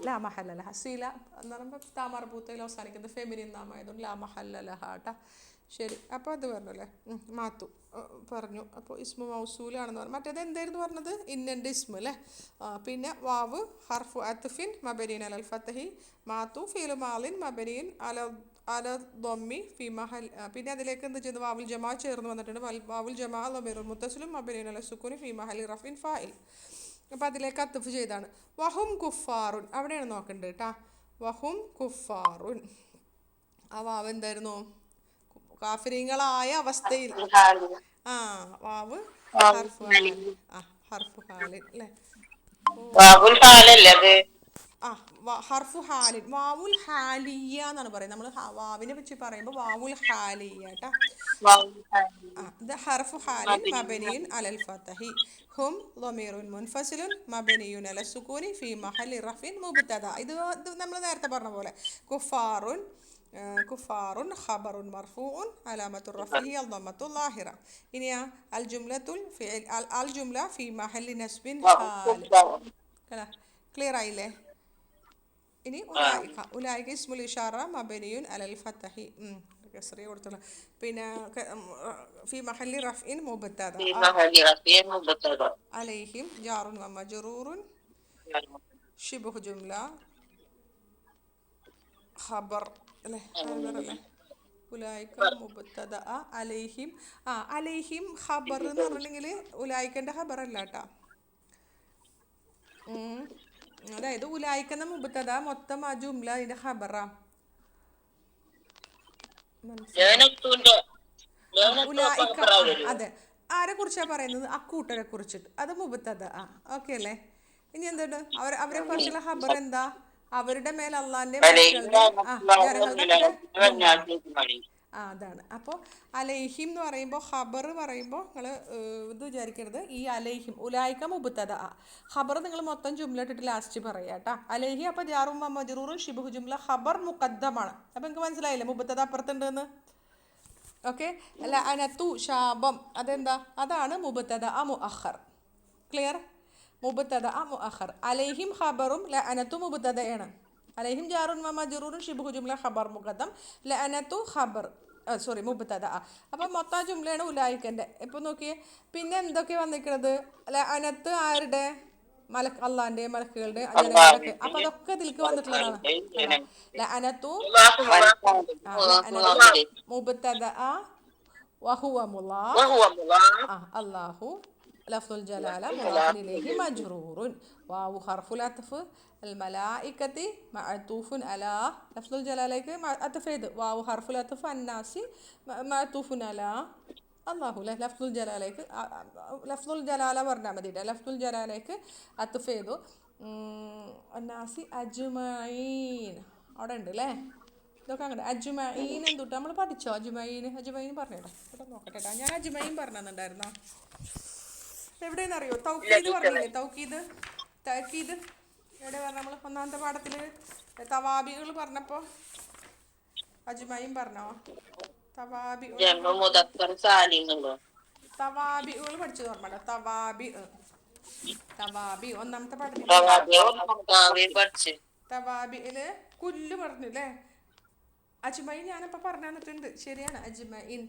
ലാ മഹല്ല ലഹ സീല എന്ന് പറയുമ്പോൾ താമർബൂത്തയിൽ അവസാനിക്കുന്നത് ഫെമിനിൻ നാമായതുകൊണ്ട് ലാ മഹല്ല ലഹ കേട്ടോ. ശരി, അപ്പോൾ അത് പറഞ്ഞു അല്ലേ? മാത്തു പറഞ്ഞു. അപ്പോൾ ഇസ്മു മൗസൂലാണെന്ന് പറഞ്ഞു. മറ്റേത് എന്തായിരുന്നു പറഞ്ഞത്? ഇന്നൻ്റെ ഇസ്മു അല്ലേ? പിന്നെ വാവ് ഹർഫു അത്ഫിൻ മബനീൻ അലൽ ഫതഹി. മാത്തു ഫീലു മാലിൻ മബനീൻ അല ളമ്മി ഫി മഹൽ. പിന്നെ അതിലേക്ക് എന്ത് ചെയ്തു? വാവുൽ ജമാ ചേർന്ന് വന്നിട്ടുണ്ട്. വാവുൽ ജമാ ലമീറുൽ മുത്തസിലും മബനീൻ അല സുക്കൂനി ഫി മഹലി റഫിൻ ഫാഇൽ. അപ്പോൾ അതിലേക്ക് അത്തുഫ് ചെയ്താണ്. വഹും കുഫാറുൻ, അവിടെയാണ് നോക്കേണ്ടത് കേട്ടാ. വഹും കുഫാറുൻ, ആ വാവ് എന്തായിരുന്നു? കാഫിരിങ്ങളായ അവസ്ഥയിൽ. ആ വാവ് ഹർഫു ഹാലിൻ. ആ ഹർഫു ഹാലിൻ അല്ലേ? ആ ഹർഫു ഹാലിൻ. വാവുൽ ഹാലിയ എന്നാണ് പറയുന്നത്. നമ്മൾ വാവിനെ വെച്ച് പറയുമ്പോൾ വാവുൽ ഹാലിയ കേട്ടാ. ഇത് ഹർഫു ഹാലിൻ മബനിയുൻ അലൽ ഫതഹി. ഹും ളമീറുൻ മുൻഫസിലുൻ മബനിയുൻ അല സുകൂനി ഫി മഹല്ലി റഫിൻ മുബ്തദ. ഇത് നമ്മൾ നേരത്തെ പറഞ്ഞ പോലെ കുഫാറുൻ ഖബറുൻ മർഫൂഉൻ അലാമത്തുർ റഫിഹി അൽ ദമ്മത്തുൽ ലാഹിറ. ഇനിയാ അൽ ജുംല ഫി മഹല്ലി നസ്ബിൻ ഹാൽ. ക്ലിയർ ആയില്ലേ? ഇനി ഉലായിക ഇസ്മുൽ ഇഷാറ മബനിയുൻ അലൽ ഫതഹി. കസ്റിയ കൊടുത്തുള്ള. പിന്നെ ഫി മഹല്ലി റഫ്ഇൻ മുബ്തദ അലൈഹിം ജാറുൻ വ മജ്റൂറുൻ ശിബ്ഹു ജുംല ഖബർ അല്ലേ? അല്ലേ? ഉലായിക മുബ്തദ അലൈഹിം. അലൈഹിം ഖബർ എന്ന് പറഞ്ഞിട്ടുണ്ടെങ്കിൽ ഉലായിക്കൻ്റെ ഖബർ അല്ല കേട്ടോ. അതായത് ഉലായിക്കുന്ന മുബ്തദ മൊത്തം ആ ജുംല അതിൻ്റെ ഖബറാ. അതെ, ആരെ കുറിച്ചാണ് പറയുന്നത്? അക്കൂട്ടരെ കുറിച്ചിട്ട്. അത് മുബ്തദ. ഓക്കെ അല്ലേ? ഇനി എന്താണ് അവരെ കുറിച്ചുള്ള ഖബർ എന്താ? അവരുടെ മേൽ അള്ളാന്റെ അതാണ്. അപ്പോൾ അലൈഹിം എന്ന് പറയുമ്പോൾ ഖബർ പറയുമ്പോൾ നിങ്ങൾ ഇത് വിചാരിക്കരുത്. ഈ അലൈഹിം ഉലായിക്ക മുബ്തദ ഖബർ നിങ്ങൾ മൊത്തം ജുംല ഇട്ടിട്ട് ലാസ്റ്റ് പറയാം കേട്ടോ. അലൈഹി അപ്പോൾ ജാറും മജ്റൂറും ശിബ്ഹു ജുംല ഖബർ മുഖദ്ദമാണ്. അപ്പോൾ നിങ്ങൾക്ക് മനസ്സിലായില്ലേ മുബ്തദ അപ്പുറത്തുണ്ടെന്ന്? ഓക്കെ. അല്ല അനത്തു ശാപം അതെന്താ? അതാണ് മുബ്തദ മുഅഖർ. ക്ലിയർ? മുബ്തദ മുഅഖർ. അലൈഹിം ഖബറും ലഅനത്തു മുബ്തദയാണ്. അലൈഹിം ജാറുൻ വ മജ്റൂറുൻ ശിബ്ഹു ജുംല ഖബർ മുഖദ്ദം ലഅനത്തു ഖബർ മുബ്തദ. അപ്പം മൊത്തം ജുംലയാണ് ഉലായിക്കൻ്റെ. ഇപ്പം നോക്കിയേ പിന്നെ എന്തൊക്കെ വന്നിരിക്കുന്നത്? ലഅനത്ത് ആരുടെ? അള്ളാന്റെ മലക്കുകളുടെ ജനങ്ങളുടെ. അപ്പം അതൊക്കെ ഇതിലേക്ക് വന്നിട്ടുള്ളതാണ്. ലഅനത്തു മുബ്തദ വഹുവ മുളാഫ് അല്ലാഹു ലഫ്ദുൽ ജലാല മുളാഫിൻ ഇലൈഹി മജ്റൂറുൻ. വാവു ഹർഫുൽ അത്ഫ് അൽ മലായികത്തി മഅതൂഫുൻ അലാ ലഫ്ദുൽ ജലാലയ്ക്ക് അത്ഫ് ചെയ്ത് വാവു ഹർഫുൽ അത്ഫ് അന്നാസി മഅതൂഫുൻ അലാ അല്ലാഹു ലഫ്ദുൽ ജലാലയ്ക്ക് ലഫ്ദുൽ ജലാല പറഞ്ഞാൽ മതി. ലഫ്ദുൽ ജലാലയ്ക്ക് അത്ഫ് ചെയ്തു. അന്നാസി അജ്മഈൻ അവിടെ ഉണ്ട് അല്ലേ? ഇതൊക്കെ അങ്ങനെ അജ്മഈൻ എന്തുട്ടാ നമ്മൾ പഠിച്ചോ? അജ്മഈൻ പറഞ്ഞേട്ടാ ഇവിടെ നോക്കട്ടെ. ഞാൻ അജ്മഈൻ പറഞ്ഞിട്ടുണ്ടായിരുന്നോ? എവിടെയെന്നറിയോ? തൗക്കീദ് പറഞ്ഞില്ലേ? തൗക്കീദ് എവിടെ പറഞ്ഞ? നമ്മൾ ഒന്നാമത്തെ പാഠത്തിൽ തവാബികൾ പറഞ്ഞപ്പോൾ അജ്മഈൻ പറഞ്ഞോ? തവാബികൾ പഠിച്ചത് ഓർമ്മ? തവാബി ഒന്നാമത്തെ പാഠത്തിൽ തവാബിയില് കുല്ല് പറഞ്ഞില്ലേ? അജ്മൈൻ ഞാനപ്പോൾ പറഞ്ഞു തന്നിട്ടുണ്ട്, ശരിയാണ്. അജ്മൈൻ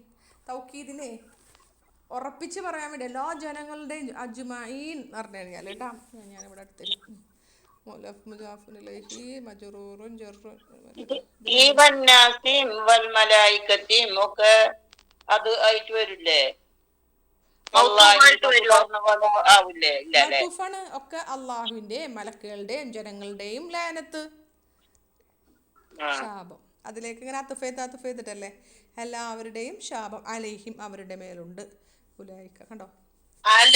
തൗക്കീദിനെ ഉറപ്പിച്ച് പറയാൻ വേണ്ടി എല്ലാ ജനങ്ങളുടെയും അജ്മഈൻ എന്ന് പറഞ്ഞു കഴിഞ്ഞാൽ കേട്ടോ. ഞാനിവിടെ അടുത്തില്ല. ഈ വന്നാസിം വൽ മലായികത്തിം ഒക്കെ അത് ആയിട്ട് വരില്ലേ? ആവില്ലേ? ഇല്ല അല്ലേ? ഒക്കെ അള്ളാഹുവിന്റെയും മലക്കുകളുടെയും ജനങ്ങളുടെയും ലാനത്ത്, ശാപം. അതിലേക്ക് ഇങ്ങനെ അത്തുഫേത്ത് ചെയ്തിട്ടല്ലേ എല്ലാവരുടെയും ശാപം അലൈഹിം അവരുടെ മേലുണ്ട്. ഉലൈക കണ്ടോ, അല്ല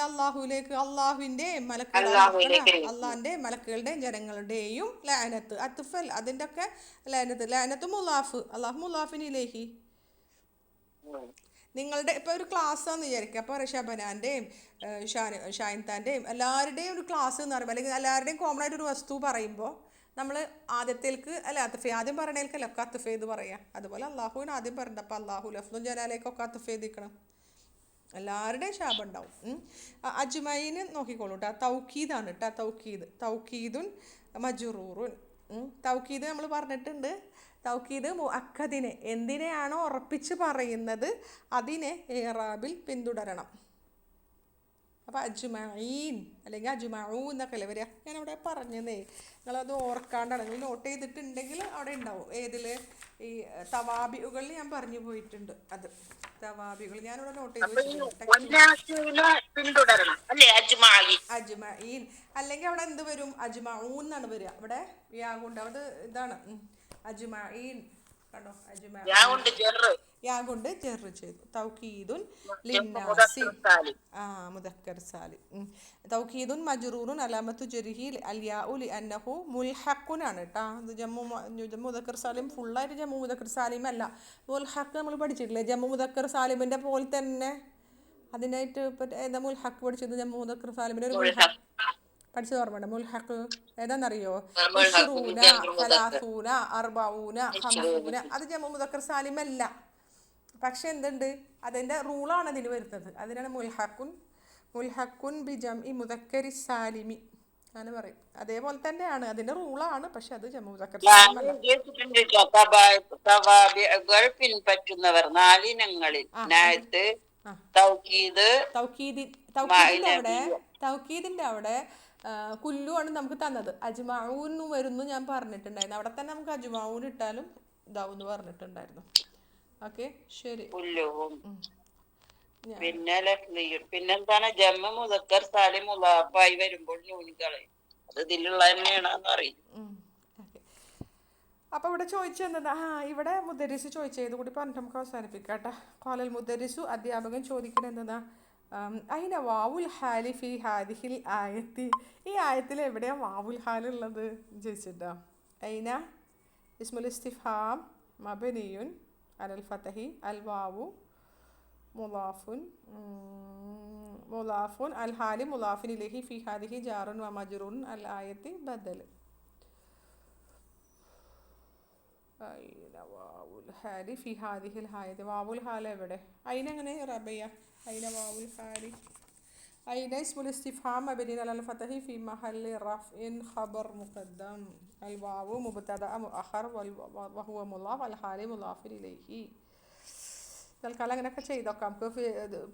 അള്ളാഹുലേക്ക്, അള്ളാഹുവിന്റെയും അള്ളാഹിന്റെയും മലക്കുകളുടെയും ജനങ്ങളുടെയും ലാനത്ത്. അത്തുഫൽ അതിന്റെ ഒക്കെ ലാനത്ത് മുലാഫ്, അള്ളാഹു മുലാഫിൻ ഇലൈഹി. നിങ്ങളുടെ ഇപ്പോൾ ഒരു ക്ലാസ് ആണെന്ന് വിചാരിക്കുക. അപ്പോൾ ഷബനാൻ്റെയും ഷായിൻതാൻ്റെയും എല്ലാവരുടെയും ഒരു ക്ലാസ് എന്ന് പറയുമ്പോൾ, അല്ലെങ്കിൽ എല്ലാവരുടെയും കോമൺ ആയിട്ട് ഒരു വസ്തു പറയുമ്പോൾ നമ്മൾ ആദ്യത്തേക്ക് അല്ല അത്തുഫേ, ആദ്യം പറയണേൽക്കല്ല ഒക്കെ അത്തുഫേ എന്ന് പറയാം. അതുപോലെ അള്ളാഹുവിന് ആദ്യം പറയണ്ട. അപ്പോൾ അള്ളാഹു ലഫ്ലും ജലാലേക്കൊക്കെ അത്തുഫേ ദിക്കണം. എല്ലാവരുടെയും ശാപം ഉണ്ടാവും. അജ്മൈന് നോക്കിക്കോളൂ കേട്ടോ. തൗക്കീദാണ് കേട്ടോ. തൗക്കീദുൻ മജ്റൂറുൻ. തൗക്കീദ് നമ്മൾ പറഞ്ഞിട്ടുണ്ട്. തൗക്കീദ് മുഅക്കദിനെ എന്തിനെയാണോ ഉറപ്പിച്ച് പറയുന്നത് അതിനെ ഇറാബിൽ പിന്തുടരണം. അപ്പോൾ അജ്മഈൻ അല്ലെങ്കിൽ അജ്മഊ എന്നൊക്കെ അല്ലേ വരിക. ഞാനവിടെ പറഞ്ഞതേ, നിങ്ങളത് ഓർക്കാണ്ടാണ്. നിങ്ങൾ നോട്ട് ചെയ്തിട്ടുണ്ടെങ്കിൽ അവിടെ ഉണ്ടാവും. ഏതിൽ ഈ തവാബികളിൽ ഞാൻ പറഞ്ഞു പോയിട്ടുണ്ട്. അത് തവാബികൾ ഞാനിവിടെ നോട്ട് ചെയ്ത് അജ്മഈൻ. അല്ലെങ്കിൽ അവിടെ എന്ത് വരും? അജ്മഊ എന്നാണ് വരിക. അവിടെ യാഗുണ്ട്. അവിടെ ഇതാണ് അജ്മഈൻ. കണ്ടോ, യാ കൊണ്ട് ജെറ് ചെയ്തു. തൗക്കീദുൻ ലിന്നാസി മുദക്കർ സാലിം. തൗക്കീദുൻ മജ്റൂറുൻ അലാമത്തു ജർഹി അൽ യാഉ ലിഅന്നഹു മുൽഹഖുൻ ആണ് കേട്ടോ. ഇത് ജമ്മു മുദക്കർ സാലിം ഫുള്ളായിട്ട് ജമ്മു മുദക്കർ സാലിം അല്ല. മുൽഹഖ് നമ്മൾ പഠിച്ചിട്ടില്ലേ? ജമ്മു മുദക്കർ സാലിമിന്റെ പോലെ തന്നെ അതിനായിട്ട് ഇപ്പം ഏതാ മുൽഹഖ് പഠിച്ചത്? ജമ്മു മുദക്കർ സാലിമിന്റെ ഒരു മുൽഹഖ് പഠിച്ചത് ഓർമ്മയുണ്ട്. മുൽഹഖ് ഏതാണെന്നറിയോ? ഇശ്റൂന, സലാസൂന, അർബഊന, ഖംസൂന. അത് ജമ്മു മുദക്കർ സാലിം അല്ല. പക്ഷെ എന്തുണ്ട്, അതിൻ്റെ റൂളാണ് അതിന് വരുന്നത്. അതിനാണ് മുൽഹഖുൻ ബി ജംഇ മുദക്കരി സാലിമി അങ്ങനെ പറയും. അതേപോലെ തന്നെയാണ് അതിൻ്റെ റൂളാണ്. പക്ഷെ അത് ജമ്മു മുദക്കർ സാലിമല്ല. പിൻപറ്റുന്നവർ നാലിനങ്ങളിൽ തൗക്കീദിന്റെ അവിടെ കുല്ലുവാണ് നമുക്ക് തന്നത്. അജ്മഊന്ന് വരുന്നു ഞാൻ പറഞ്ഞിട്ടുണ്ടായിരുന്നു. അവിടെ തന്നെ നമുക്ക് അജ്മഊൻ ഇട്ടാലും ഇതാവും പറഞ്ഞിട്ടുണ്ടായിരുന്നു. ഓക്കെ, ശരി. പിന്നെന്താണ് ജമ്മു മുദക്കർ സാലിം മുലാഫായി വരുമ്പോൾ ന്യൂനികളെ അത് ഇതിലുള്ള തന്നെയാണെന്ന് അറിയില്ല. അപ്പൊ ഇവിടെ ചോദിച്ചെന്താ, ഇവിടെ മുദരിസ് ചോദിച്ചത് കൂടി പറഞ്ഞിട്ട് നമുക്ക് അവസാനിപ്പിക്കാം കേട്ടോ. ഖാലൽ മുദരിസു, അധ്യാപകൻ ചോദിക്കുന്നത് എന്താ? അയിന വാവുൽ ഹാലി ഫി ഹാദിഹിൽ ആയത്തി. ഈ ആയത്തിൽ എവിടെയാ വാവുൽ ഹാൽ ഉള്ളത് ചോദിച്ചിട്ടാ. അയിന ഇസ്മുൽ ഇസ്തിഫാം മബനിയുൻ അലൽ ഫതഹി അൽ വാവു മുലാഫുൻ അൽ ഹാലി മുലാഫിൻ ഇലൈഹി ഫി ഹാദിഹി ജാറുൻ വ മജ്റൂൻ അൽ ആയത്തി ബദൽ. അയിന വാവുൽ ഹാലി ഫി ഹാദിഹിൽ ആയത്തി. വാവുൽ ഹാൽ എവിടെ? അയിനെങ്ങനെ റബയ്യ? അയിന വാവുൽ ഹാലി. അയിന ഇസ്മുൽ ഇസ്തിഫാം മബനിയുൻ അലൽ ഫതഹി ഫി മഹല്ലി റഫ്ഇൻ ഖബർ മുഖദ്ദം അൽ വാവു മുബ്തദഅ മുഅഖർ വഹുവ മുലാഫ് അൽ ഹാലി മുലാഫിൻ ഇലൈഹി. തൽക്കാലം അങ്ങനെയൊക്കെ ചെയ്തോക്കാം. നമുക്ക്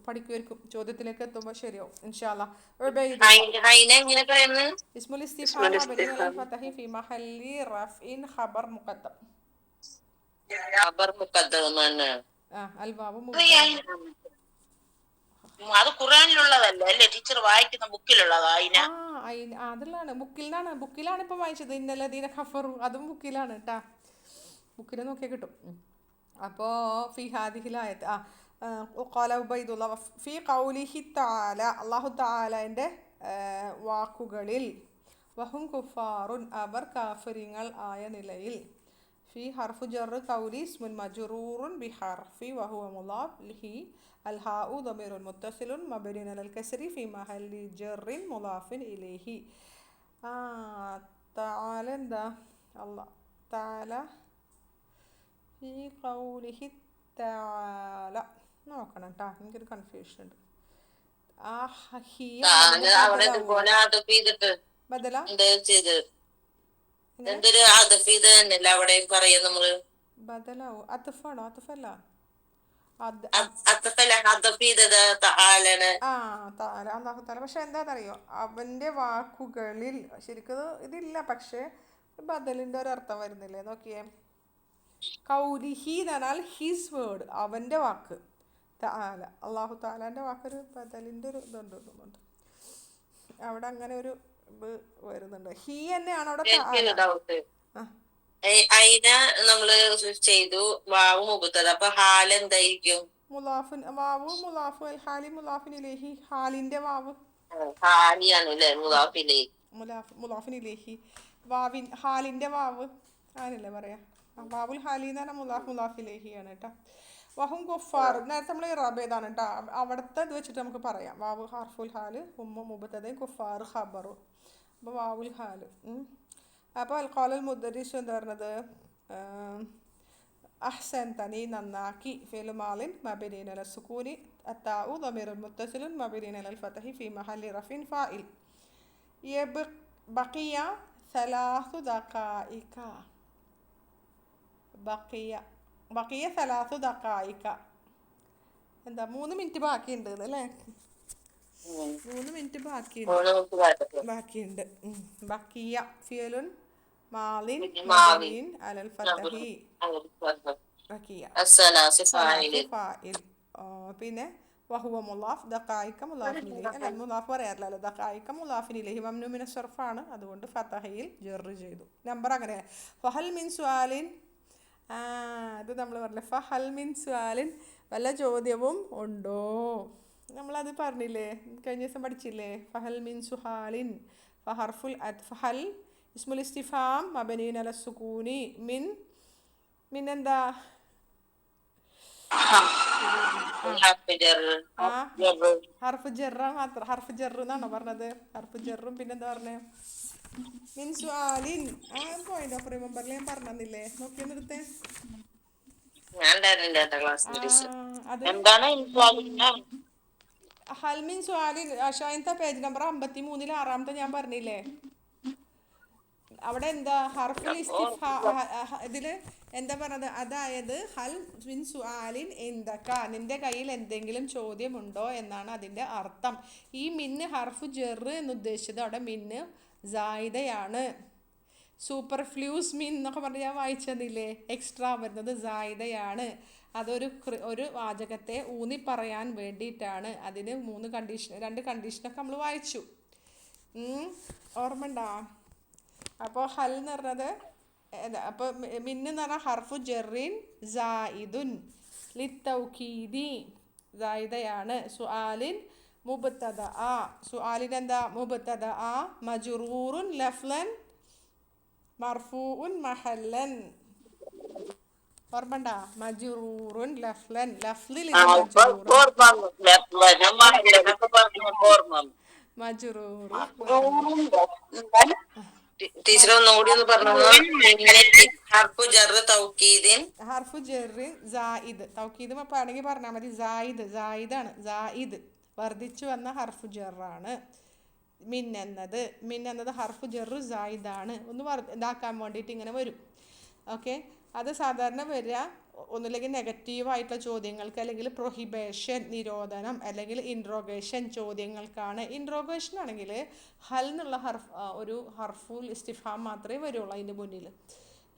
പഠിക്കുമായിരിക്കും. ചോദ്യത്തിലേക്ക് എത്തുമ്പോൾ ശരിയാവും ഇൻഷാ അല്ലാഹ്. ഇസ്മുൽ ഇസ്തിഫാം മബനിയുൻ അലൽ ഫതഹി ഫി മഹല്ലി റഫ്ഇൻ ഖബർ മുഖദ്ദം. അൽ വാവു അത് ഖുർആനിലുള്ളതല്ലേ അല്ലേ ടീച്ചർ വായിക്കുന്ന ബുക്കിലുള്ളതാ? അതിലാണ് ബുക്കിലാണ് ഇപ്പം വായിച്ചത്. ഇന്നല്ലദീന കഫറു അതും ബുക്കിലാണ് കേട്ടാ. ബുക്കിൽ നോക്കിയാൽ കിട്ടും. അപ്പോൾ ഫി ഹാദിഹിൽ ആയത്ത് ഖാല ഉബൈദുല്ലാഹ് ഫി ഖൗലിഹി തആല അല്ലാഹു തആലയുടെ വാക്കുകളിൽ വഹും കുഫാറുൻ അവർ കാഫിറുകൾ ആയ നിലയിൽ. ഫി ഹർഫു ജർ ഖൗലി ഇസ്മുൻ മജ്റൂറുൻ ബി ഹർഫി വഹുവ മുലാഫ് ലിഹി അൽ ഹാഉ ദമീറുൻ മുത്തസിലുൻ മബ്നിയുൻ അലൽ കസ്രി ഫി മഹല്ലി ജർറിൻ മുലാഫിൻ ഇലൈഹി. തആല എന്താ? അല്ലാഹ് തആല ഫി ഖൗലിഹി തആല നോക്കണം കേട്ടോ. എനിക്കൊരു കൺഫ്യൂഷൻ ഉണ്ട്. ബദല എങ്ങനെ എന്തൊരു ഹദഫ് ഇത് തന്നെയല്ല അവിടെ പറയാ നമ്മള്. ബദലാവും. അത്തഫാണോ? അത്തഫല്ല. അത് അത്തപ്പല്ല ഹദഫ് ചെയ്തത് ആലാണ്. ആ താല, അള്ളാഹു താല. പക്ഷെ എന്താണെന്നറിയോ, അവൻ്റെ വാക്കുകളിൽ ശരിക്കും ഇതില്ല, പക്ഷേ ബദലിൻ്റെ ഒരു അർത്ഥം വരുന്നില്ലേ, നോക്കിയേ. കൗലിഹി എന്ന് പറഞ്ഞാൽ ഹിസ് വേർഡ്, അവൻ്റെ വാക്ക്. താല, അള്ളാഹു താലാൻ്റെ വാക്കൊരു ബദലിൻ്റെ ഒരു ഇതുണ്ട് തോന്നുന്നുണ്ട് അവിടെ, അങ്ങനെ ഒരു ഇത് വരുന്നുണ്ട്. ഹി തന്നെയാണ് അവിടെ താല. എനിക്കൊരു ഡൗട്ട്. ആ അയിന നമ്മള് ചെയ്തു വാവ് മുഖത്തത്, അപ്പൊ ഹാല് എന്തായിരിക്കും? മുലാഫിൻ വാവ്, മുലാഫ് ഹാലി, മുലാഫിൻ ഇലേഹി, ഹാലിൻ്റെ വാവ്. ഹാലിയാണ് അല്ലേ മുദാഫില്. മുലാഫിൻ ഇലേഹി, വാവിൻ ഹാലിൻ്റെ വാവ് ആനല്ലേ പറയാ. വാവുൽ ഹാലി എന്ന് പറഞ്ഞാൽ മുലാഫ് മുലാഫിലേഹിയാണ് കേട്ടോ. വഹും കുഫാർ നേരത്തെ നമ്മൾ ഇറാബ് ചെയ്താണ് കേട്ടോ. അവിടുത്തെ ഇത് വെച്ചിട്ട് നമുക്ക് പറയാം. വാവ് ഹർഫുൽ ഹാല്, ഉമ്മ മുബത്തതയും കുഫാർ ഖബറു. അപ്പോൾ വാവുൽ ഹാല്. അപ്പോൾ അൽഖാലുൽ മുദ്ദരിസ് എന്താ പറഞ്ഞത്? അഹ്സൻ തനി നന്നാക്കി, ഫിഅ്ലു മാളിൻ മബ്നിയുൻ അല സുകൂനി, അത്താഉ ളമീറുൻ മുത്തസിലുൻ മബ്നിയുൻ അലൽ ഫതഹി ഫീ മഹല്ലി റഫിൻ ഫാഇൽ. ബഖിയ സലാസു ദഖായിക. ബഖിയ സലാസു ദഖായിക എന്താ 3 മിനിറ്റ് ബാക്കിയുണ്ട് അല്ലേ? 3 മിനിറ്റ് ബാക്കിയുണ്ട്. ബഖിയ ഫിഅലുൻ മാളിൻ മബ്നിയുൻ അലൽ ഫതഹി ബഖിയ ഫാഇൽ. പിന്നെ വഹുവ മുലാഫ്, ദഖായിക മുലാഫിൻ ഇലൈഹി. അല്ല, മുലാഫ് പറയാറില്ലല്ലോ. ദഖായിക മുലാഫിൻ ഇലൈഹി മംനൂ മിന സർഫാണ്, അതുകൊണ്ട് ഫതഹയിൽ ജർ ചെയ്തു. നമ്പർ അങ്ങനെ. ഫഹൽ മിൻ സുആലിൻ, ഇത് നമ്മൾ പറഞ്ഞില്ലേ. ഫഹൽ മിൻ സുആലിൻ, വല്ല ചോദ്യവും ഉണ്ടോ? നമ്മളത് പറഞ്ഞില്ലേ, കഴിഞ്ഞ ദിവസം പഠിച്ചില്ലേ. ഫഹൽ മിൻ സുഹാലിൻ, ഫഹർഫുൽ ഫഹൽ ഇസ്മുൽ ഇസ്തിഫാം മബനിയുൻ അല സുകൂനി, മിൻ എന്താ ഹർഫ് ജറ മാത്രം. ഹർഫ് ജറ് എന്നാണോ പറഞ്ഞത്? ഹർഫ് ജറും പിന്നെന്താ പറഞ്ഞേ? മിൻ സുആലിൻ. പോയിന്റ് ഓഫ് റിമെമ്പറിൽ ഞാൻ പറഞ്ഞില്ലേ, നോക്കിയെന്നെടുത്തേ. ഹൽ മിൻ സുആലിൻ ഷായിൻത പേജ് നമ്പർ 53 6 ഞാൻ പറഞ്ഞില്ലേ. അവിടെ എന്താ ഹർഫുൽ ഇസ്തിഫാ ഇതിൽ എന്താ പറഞ്ഞത്? അതായത് ഹൽ മിൻ സുആലിൻ എന്തൊക്ക, നിന്റെ കയ്യിൽ എന്തെങ്കിലും ചോദ്യമുണ്ടോ എന്നാണ് അതിൻ്റെ അർത്ഥം. ഈ മിന്ന് ഹർഫു ജെറ് എന്ന് ഉദ്ദേശിച്ചത് അവിടെ മിന്ന് സായിദയാണ്. സൂപ്പർഫ്ലൂസ് മിൻ എന്നൊക്കെ പറഞ്ഞ് ഞാൻ വായിച്ചതില്ലേ, എക്സ്ട്രാ വരുന്നത് സായിദയാണ്. ഒരു വാചകത്തെ ഊന്നി പറയാൻ വേണ്ടിയിട്ടാണ്. അതിന് 2 കണ്ടീഷനൊക്കെ നമ്മൾ വായിച്ചു. ഓർമ്മണ്ടോ? അപ്പോൾ ഹൽ എന്ന് പറഞ്ഞത്, അപ്പോൾ മിന്ന് എന്ന് പറഞ്ഞാൽ ഹർഫു ജെറിൻ സായിദുൻ ലിത്തൗകീദി, സായിദയാണ്. സുആലിൻ മുബ്തദ, സുആലിൻ എന്താ? മുബ്തദ മജ്റൂറുൻ ലഫ്ലൻ മർഫൂഉൻ മഹല്ലൻ. ഓർമ്മണ്ട? മജ്റൂറുൻ ലഫ്ലൻ, ലഫ്ലിൽ മജ്റൂറുൻ. ടീച്ചർ ഒന്നുകൂടി ഒന്ന് പറഞ്ഞു. ഹർഫു ജെറ് സായിദ്, തൗക്കീദ് വേണമെങ്കിൽ പറഞ്ഞാൽ മതി. സായിദാണ്, സായിദ് വർദ്ധിച്ചു വന്ന ഹർഫു ജെറാണ്. മിൻ എന്നത് ഹർഫു ജെറു സായിദാണ്. ഒന്ന് ഇതാക്കാൻ വേണ്ടിയിട്ട് ഇങ്ങനെ വരും. ഓക്കെ, അത് സാധാരണ വരിക ഒന്നുമില്ലെങ്കിൽ നെഗറ്റീവായിട്ടുള്ള ചോദ്യങ്ങൾക്ക്, അല്ലെങ്കിൽ പ്രൊഹിബേഷൻ നിരോധനം, അല്ലെങ്കിൽ ഇൻട്രോഗേഷൻ ചോദ്യങ്ങൾക്കാണ്. ഇൻട്രോഗേഷൻ ആണെങ്കിൽ ഹൽ എന്നുള്ള ഒരു ഹർഫുൽ ഇസ്തിഫാം മാത്രമേ വരുള്ളൂ അതിൻ്റെ മുന്നിൽ.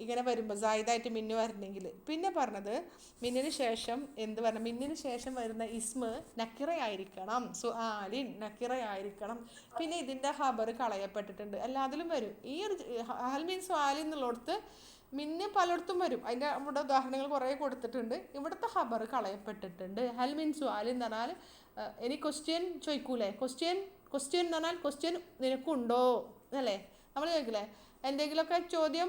ഇങ്ങനെ വരുമ്പോൾ സായിദായിട്ട് മിന്ന് വരണമെങ്കിൽ. പിന്നെ പറഞ്ഞത് മിന്നിന് ശേഷം എന്ത് പറഞ്ഞാൽ, മിന്നിന് ശേഷം വരുന്ന ഇസ്മ് നക്കിറയായിരിക്കണം. സുആലിൻ നക്കിറയായിരിക്കണം. പിന്നെ ഇതിൻ്റെ ഖബർ കളയപ്പെട്ടിട്ടുണ്ട്, എല്ലാത്തിലും വരും. ഈ ഒരു ഹൽ മീൻ സുആലിൻ എന്നുള്ളിടത്ത് മിന്ന് പലയിടത്തും വരും. അതിൻ്റെ നമ്മുടെ ഉദാഹരണങ്ങൾ കുറേ കൊടുത്തിട്ടുണ്ട്. ഇവിടുത്തെ ഖബർ കളയപ്പെട്ടിട്ടുണ്ട്. ഹൽ മിൻ സുആലിൻ എന്ന് പറഞ്ഞാൽ ഇനി ക്വസ്റ്റ്യൻ ചോദിക്കൂലേ, ക്വസ്റ്റ്യൻ എന്ന് പറഞ്ഞാൽ ക്വസ്റ്റ്യൻ നിനക്കുണ്ടോ അല്ലേ? നമ്മൾ ചോദിക്കില്ലേ എന്തെങ്കിലുമൊക്കെ ചോദ്യം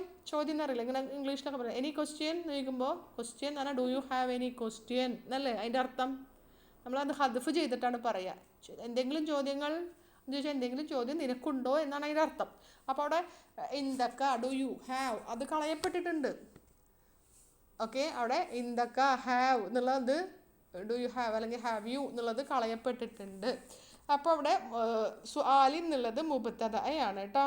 എന്നറിയില്ല, ഇങ്ങനെ ഇംഗ്ലീഷിലൊക്കെ പറയാം. എനി ക്വസ്റ്റ്യൻ ചോദിക്കുമ്പോൾ ക്വസ്റ്റ്യൻ എന്ന് പറഞ്ഞാൽ do you have any question എന്നല്ലേ അതിൻ്റെ അർത്ഥം. നമ്മളത് ഹദ്ഫ് ചെയ്തിട്ടാണ് പറയുക. എന്തെങ്കിലും ചോദ്യങ്ങൾ ചോദിച്ചാൽ എന്തെങ്കിലും ചോദ്യം നിനക്കുണ്ടോ എന്നാണ് അതിൻ്റെ അർത്ഥം. അപ്പോൾ അവിടെ ഇന്ദക്ക ഡു യു ഹാവ് അത് കളയപ്പെട്ടിട്ടുണ്ട്. ഓക്കെ, അവിടെ ഇന്ദക്ക ഹാവ് എന്നുള്ളത് ഡു യു ഹാവ് അല്ലെങ്കിൽ ഹാവ് യു എന്നുള്ളത് കളയപ്പെട്ടിട്ടുണ്ട്. അപ്പോൾ അവിടെ സുആലിൻ എന്നുള്ളത് മുബ്തദഅയാണ് കേട്ടോ.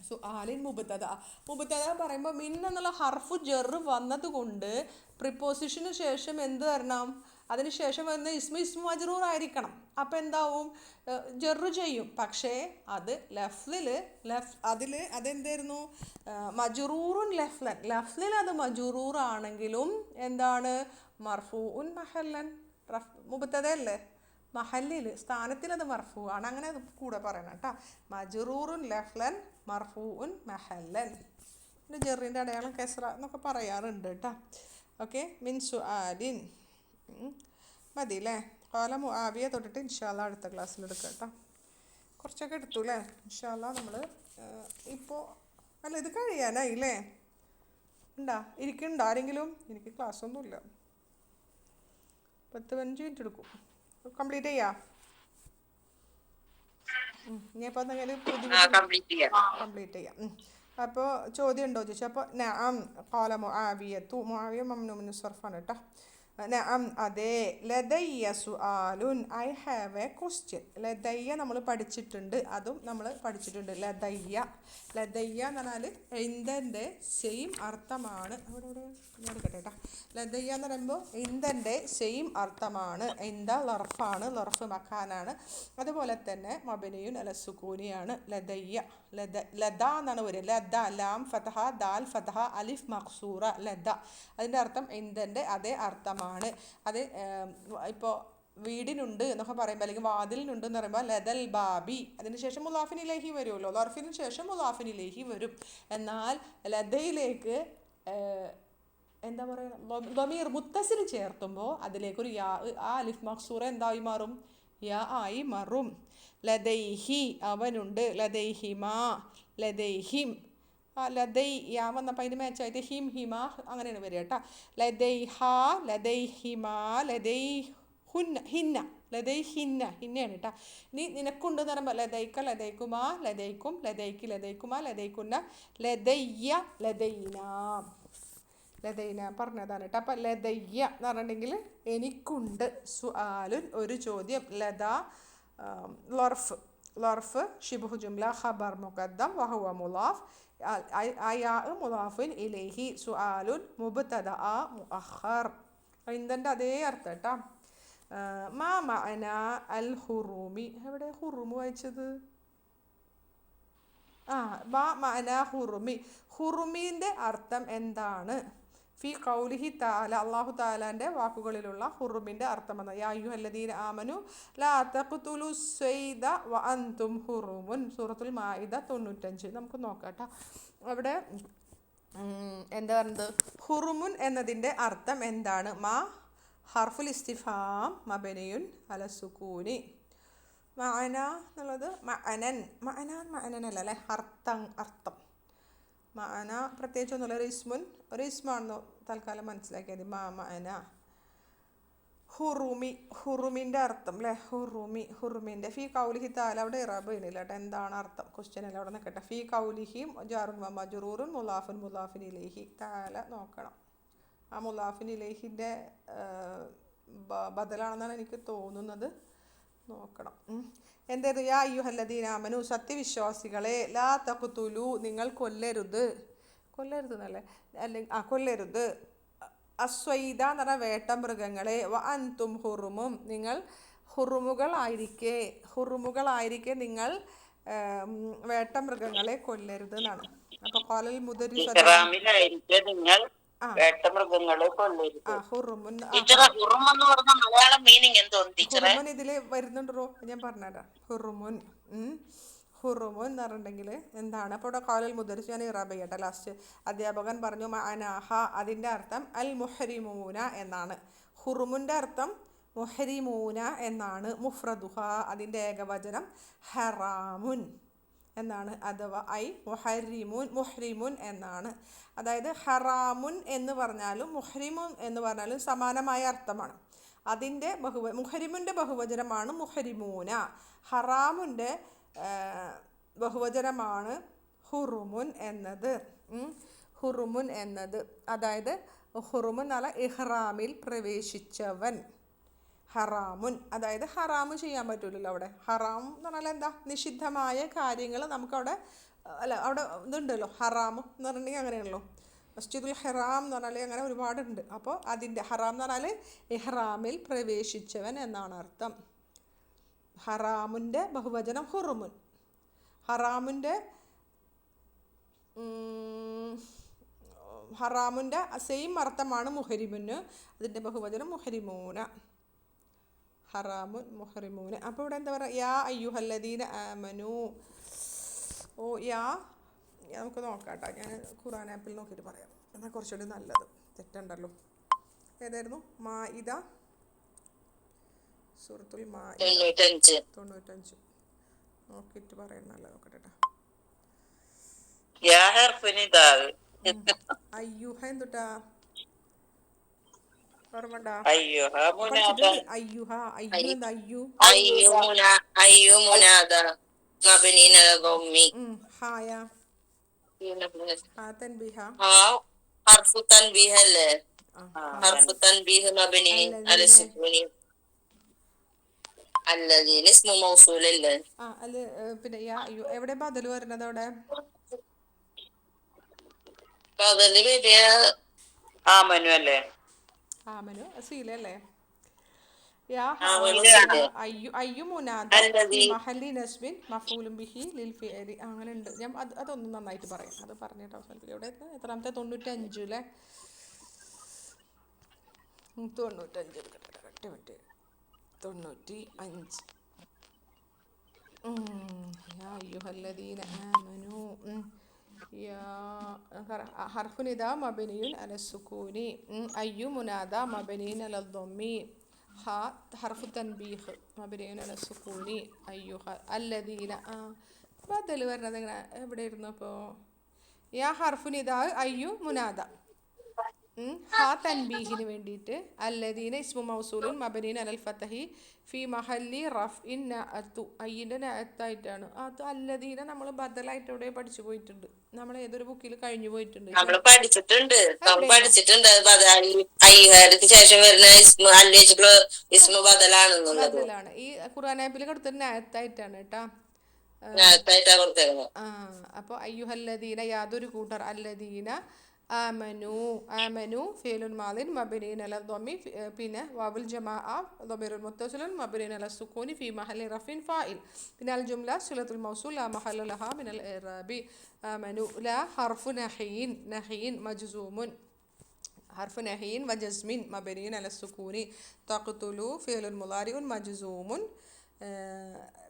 സുആലിൻ മുബ്തദ. മുബ്തദ പറയുമ്പോൾ മിൻ എന്നുള്ള ഹർഫു ജെറ് വന്നത് കൊണ്ട് പ്രിപ്പോസിഷന് ശേഷം എന്ത് വരണം? അതിന് ശേഷം വരുന്ന ഇസ്മു മജ്റൂർ ആയിരിക്കണം. അപ്പം എന്താവും? ജെറ് ചെയ്യും. പക്ഷേ അത് അതെന്തായിരുന്നു? മജ്റൂറുൻ ലഫ്ലിൽ അത് മജ്റൂർ ആണെങ്കിലും എന്താണ്? മർഫൂഉൻ മഹല്ലൻ. മുബ്തദ അല്ലേ, മഹല്ലിൽ സ്ഥാനത്തിൽ അത് മർഫൂ ആണ്. അങ്ങനെ അത് കൂടെ പറയണം കേട്ടോ. മജ്റൂറുൻ ലഫ്ലൻ മർഫൂഉൻ മഹല്ലൻ. പിന്നെ ജെറിൻ്റെ അടയാളം കെസ്ര എന്നൊക്കെ പറയാറുണ്ട് കേട്ടോ. ഓക്കെ, മിൻ സുആലിൻ മതി അല്ലേ? ഖാല മുആവിയ തൊട്ടിട്ട് ഇൻഷാല്ലാ അടുത്ത ക്ലാസ്സിൽ എടുക്കാം കേട്ടോ. കുറച്ചൊക്കെ എടുത്തു അല്ലേ? ഇൻഷാല്ലാ നമ്മൾ ഇപ്പോൾ അല്ല ഇത് കഴിയാനായില്ലേ? ഇരിക്കുന്നുണ്ടോ ആരെങ്കിലും? എനിക്ക് ക്ലാസ്സൊന്നുമില്ല. 10-15 മിനിറ്റ് എടുക്കും. കംപ്ലീറ്റ് ചെയ്യാം. ഇനിയിപ്പോൾ എന്തെങ്കിലും കംപ്ലീറ്റ് ചെയ്യാം. അപ്പോൾ ചോദ്യം ഉണ്ടോ ചോദിച്ചു. അപ്പോൾ നഅം ഖാല മുആവിയ മംനൂ മിൻ സർഫാണ് കേട്ടോ. നഅം അതെ. ലദയ്യ സുആലുൻ ഐ ഹാവ് എ ക്വസ്റ്റ്യൻ. ലദയ്യ നമ്മൾ പഠിച്ചിട്ടുണ്ട്, അതും നമ്മൾ പഠിച്ചിട്ടുണ്ട്. ലദയ്യ എന്ന് പറഞ്ഞാൽ ഇന്ദൻ്റെ സെയിം അർത്ഥമാണ്. ഞാൻ എടുക്കട്ടെ കേട്ടോ. ലദയ്യ എന്ന് പറയുമ്പോൾ ഇന്ദൻ്റെ സെയിം അർത്ഥമാണ്. ഇന്ദ ലർഫാണ്, ലർഫ് മക്കാനാണ്. അതുപോലെ തന്നെ മബനിയുൻ അല സുക്കൂനിയാണ്. ലദയ്യ ലദ എന്നാണ് പറയുക. ലദ ലാം ഫതഹ ദാൽ ഫതഹ അലിഫ് മഖ്സൂറ ലദ. അതിൻ്റെ അർത്ഥം ഇന്ദൻ്റെ അതേ അർത്ഥമാണ്. അത് ഇപ്പോൾ വീടിനുണ്ട് എന്നൊക്കെ പറയുമ്പോൾ അല്ലെങ്കിൽ വാതിലിനുണ്ട് എന്ന് പറയുമ്പോൾ ലദൽ ബാബി. അതിനുശേഷം മുലാഫിനിലേഹി വരുമല്ലോ, ലർഫിന് ശേഷം മുലാഫിനിലേഹി വരും. എന്നാൽ ലദയിലേക്ക് എന്താ പറയുക, ദമീർ മുത്തസിൽ ചേർത്തുമ്പോൾ അതിലേക്കൊരു യാ, ആ അലിഫ് മഖ്സൂറ എന്തായി മാറും? യാ ആയി മാറും. ലദൈഹി അവനുണ്ട്, ലദൈഹിമാ ലദൈഹിം. ലദൈ യാ വന്നപ്പോൾ അതിന് മാച്ചായിട്ട് ഹിം ഹിമ അങ്ങനെയാണ് വരിക കേട്ടോ. ലദൈഹ ലദൈഹിമാ ഹിന്നയാണ് കേട്ടോ. ഇനി നിനക്കുണ്ട് എന്ന് പറയുമ്പോൾ ലദൈക്ക ലദൈക്കുമാ ലദൈക്കും ലദൈക്ക് ലദൈക്കുമാ ലദൈക്കുന്ന ലദയ്യ ലദൈന പറഞ്ഞതാണ് കേട്ടോ. അപ്പം ലദയ്യ എന്ന് പറഞ്ഞിട്ടുണ്ടെങ്കിൽ എനിക്കുണ്ട്. സുആലുൻ ഒരു ചോദ്യം. ലദ ലർഫ് ഷിബ്ഹു ജുംല ഖബർ മുഖദ്ദം വഹുവ മുളാഫ് അയാ മുളാഫിൻ ഇലൈഹി. സുആലുൻ മുബ്തദ മുഅഖർ. ഇന്ദൻ്റെ അതേ അർത്ഥം കേട്ടോ. മാ മഅന അൽ ഹുറൂമി. എവിടെ ഹുറൂമ് വായിച്ചത്? മാ മഅന ഹുറുമി. ഹുറുമീൻ്റെ അർത്ഥം എന്താണ്? ഫി ഖൗലിഹി തആല അല്ലാഹു തആലാൻ്റെ വാക്കുകളിലുള്ള ഹുറുമിൻ്റെ അർത്ഥം എന്നാണ്. യാ അയ്യുഹല്ലദീന ആമനു ലാ തഖ്തുലു സ്വൈദ വ അൻതും ഹുറുമുൻ. സൂറത്തുൽ മാഇദ 95. നമുക്ക് നോക്കാം കേട്ടോ. അവിടെ എന്താ പറയുന്നത്? ഹുറുമുൻ എന്നതിൻ്റെ അർത്ഥം എന്താണ്? മാ ഹർഫുൽ ഇസ്തിഫാം മബനിയുൻ അല സുകൂനി. മഅന എന്നുള്ളത് മഅനൻ അല്ല അല്ലേ? അർത്ഥം. മഅന പ്രത്യേകിച്ചൊന്നുമില്ല. ഒരു ഇസ്മാണെന്ന് തൽക്കാലം മനസ്സിലാക്കിയാൽ മതി. മഅന. ഹുറുമിൻ്റെ അർത്ഥം അല്ലേ? ഹുറുമിൻ്റെ ഫീ കൗലിഹി തആല. അവിടെ ഇറാബ് ചെയ്യുന്നില്ല കേട്ടോ. എന്താണ് അർത്ഥം? ക്വസ്റ്റ്യൻ അല്ല, അവിടെ നിൽക്കട്ടെ. ഫീ കൗലിഹി ജാറുൻ വ മജ്റൂറുൻ മുലാഫിൻ ഇലൈഹി. തആല നോക്കണം. ആ മുലാഫിൻ ഇലൈഹിൻ്റെ ബദലാണെന്നാണ് എനിക്ക് തോന്നുന്നത്. നോക്കണം. എന്തായിരുന്നു? യാ അയ്യുഹല്ലദീന ആമനു സത്യവിശ്വാസികളെ ലാ തഖ്തുലു നിങ്ങൾ കൊല്ലരുത് എന്നല്ലേ? അല്ലെങ്കിൽ കൊല്ലരുത്. അസ്വൈദ എന്ന് പറഞ്ഞാൽ വേട്ട മൃഗങ്ങളെ. വ അൻതും ഹുറുമും നിങ്ങൾ ഹുറുമുകളായിരിക്കെ നിങ്ങൾ വേട്ട മൃഗങ്ങളെ കൊല്ലരുത് എന്നാണ്. അപ്പൊ ഖാലൽ മുദരിസ് ഹുറുമുൻ ഇതില് വരുന്നുണ്ടോ? ഞാൻ പറഞ്ഞുതരാം. ഹുറുമുൻ എന്ന് പറഞ്ഞിട്ടുണ്ടെങ്കിൽ എന്താണ്? അപ്പോൾ ഇവിടെ ഖാലൽ മുദരിസ്, ഞാൻ ഇറാബ് ചെയ്യട്ടെ ലാസ്റ്റ്. അധ്യാപകൻ പറഞ്ഞു മഅനാഹ അതിൻ്റെ അർത്ഥം അൽ മുഹരിമൂന എന്നാണ്. ഹുറുമുൻ്റെ അർത്ഥം മുഹരിമൂന എന്നാണ്. മുഫ്രദുഹ അതിൻ്റെ ഏകവചനം ഹറാമുൻ എന്നാണ്. അഥവാ മുഹ്രിമുൻ എന്നാണ്. അതായത് ഹറാമുൻ എന്ന് പറഞ്ഞാലും മുഹ്രിമുൻ എന്ന് പറഞ്ഞാലും സമാനമായ അർത്ഥമാണ്. അതിൻ്റെ മുഹരിമുൻ്റെ ബഹുവചനമാണ് മുഹരിമൂന. ഹറാമുൻ്റെ ബഹുവചനമാണ് ഹുറുമുൻ എന്നത്. അതായത് ഹുറുമുൻ എന്നാൽ ഇഹ്റാമിൽ പ്രവേശിച്ചവൻ. ഹറാമുൻ അതായത് ഹറാമ് ചെയ്യാൻ പറ്റൂലല്ലോ അവിടെ. ഹറാം എന്ന് പറഞ്ഞാൽ എന്താ? നിഷിദ്ധമായ കാര്യങ്ങൾ നമുക്കവിടെ അല്ല അവിടെ ഇതുണ്ടല്ലോ ഹറാം എന്ന് പറഞ്ഞിട്ടുണ്ടെങ്കിൽ അങ്ങനെയാണല്ലോ. മസ്ജിദുൽ ഹറാം എന്ന് പറഞ്ഞാൽ അങ്ങനെ ഒരുപാടുണ്ട്. അപ്പോൾ അതിൻ്റെ ഹറാം എന്ന് പറഞ്ഞാൽ ഇഹ്റാമിൽ പ്രവേശിച്ചവൻ എന്നാണ് അർത്ഥം. ഹറാമിൻ്റെ ബഹുവചനം ഹുറുമുൻ. ഹറാമിൻ്റെ ഹറാമിൻ്റെ സെയിം അർത്ഥമാണ് മുഹരിമുന്. അതിൻ്റെ ബഹുവചനം മുഹരിമൂന. ഹറാമുൻ മുഹറിമൂന്. അപ്പോൾ ഇവിടെ എന്താ പറയുക, യാ അയ്യുഹല്ലദീന ആമനു. ഓ യാ നമുക്ക് നോക്കാം കേട്ടോ. ഞാൻ ഖുർആൻ ആപ്പിൽ നോക്കിയിട്ട് പറയാം, എന്നാൽ കുറച്ചുകൂടി നല്ലത്. തെറ്റുണ്ടല്ലോ. ഏതായിരുന്നു? മാഇദ, സൂറത്തുൽ മാഇദ 95. നോക്കിയിട്ട് പറയാം, നല്ല നോക്കട്ടെ കേട്ടോ. അയ്യുഹ എന്തുട്ടാ ഓർമ്മണ്ടാ? അയ്യുഹ അയ്യു എന്താ? ഹായ തൻബീഹ പിന്നെ യാ അയ്യു എവിടെ ബദല് വരുന്നത്? അവിടെ ആമനു സീലല്ലേ? യാ അയ്യു മുനാദ ഫി മഹല്ലി നസ്ബിൻ മഫൂലും ബിഹി ലിൽ ഫിഅലി. അങ്ങനെ ഉണ്ട്. ഞാൻ അതൊന്നും നന്നായിട്ട് പറയാം. അത് പറഞ്ഞിട്ട് അവസാനിപ്പിക്കും. ഇവിടെ എത്രാമത്തെ? 95 അല്ലേ? 95 കറക്റ്റ് 95. യാ അയ്യുഹല്ലദീന ആമനു. حرف نداء مبني على السكون. أي منادى مبني على الضم. ها حرف تنبيه مبني على السكون. أيها الذين بدل വരുന്നത് എങ്ങനെ? എവിടെ ഇരുന്നു അപ്പോൾ? യാ ഹർഫു നിദാ അയ്യു മുനാദ. ഹാ തൻബീഹിന് വേണ്ടിയിട്ട്. അല്ലദീന ഇസ്മു മൗസൂലുൻ മബനീൻ അലൽ ഫതഹി ഫി മഹല്ലി റഫ്ഇൻ നഅതു. അയ്യിൻ്റെ നഅത്തായിട്ടാണ് അത്. അല്ലദീന നമ്മൾ ബദലായിട്ട് എവിടെ പഠിച്ചു പോയിട്ടുണ്ട്? നമ്മൾ ഏതൊരു ബുക്കിൽ കഴിഞ്ഞു പോയിട്ടുണ്ട്. പഠിച്ചിട്ടുണ്ട്. ബദലാണ്. ഈ ഖുർആൻ ആപ്പിൽ കൊടുത്തൊരു നഅത്തായിട്ടാണ് കേട്ടാ. അപ്പോൾ അയ്യുഹല്ലദീന യാതൊരു കൂട്ടർ. അല്ലദീന ആമനു. ആമനു ഫിഅലുൻ മാദിൻ മബ്നിയുൻ അല ദമ്മി. പിന്നെ വാവുൽ ജമാഅ ദമീറുൽ മുത്തസിലുൻ മബ്നിയുൻ അല സുക്കൂനി ഫി മഹല്ലി റഫിൻ ഫാഇൽ. പിന്നെ അൽ ജുംല സിലത്തുൽ മൗസൂൽ ലാ മഹല്ല ലഹാ മിനൽ ഇറാബി. ആമനു ലാ ഹർഫു നഹിയിൻ. നഹിയിൻ മജ്സൂമുൻ. حرف نهي وجزم مبني على السكون. تقتل فعل مضارع مجزوم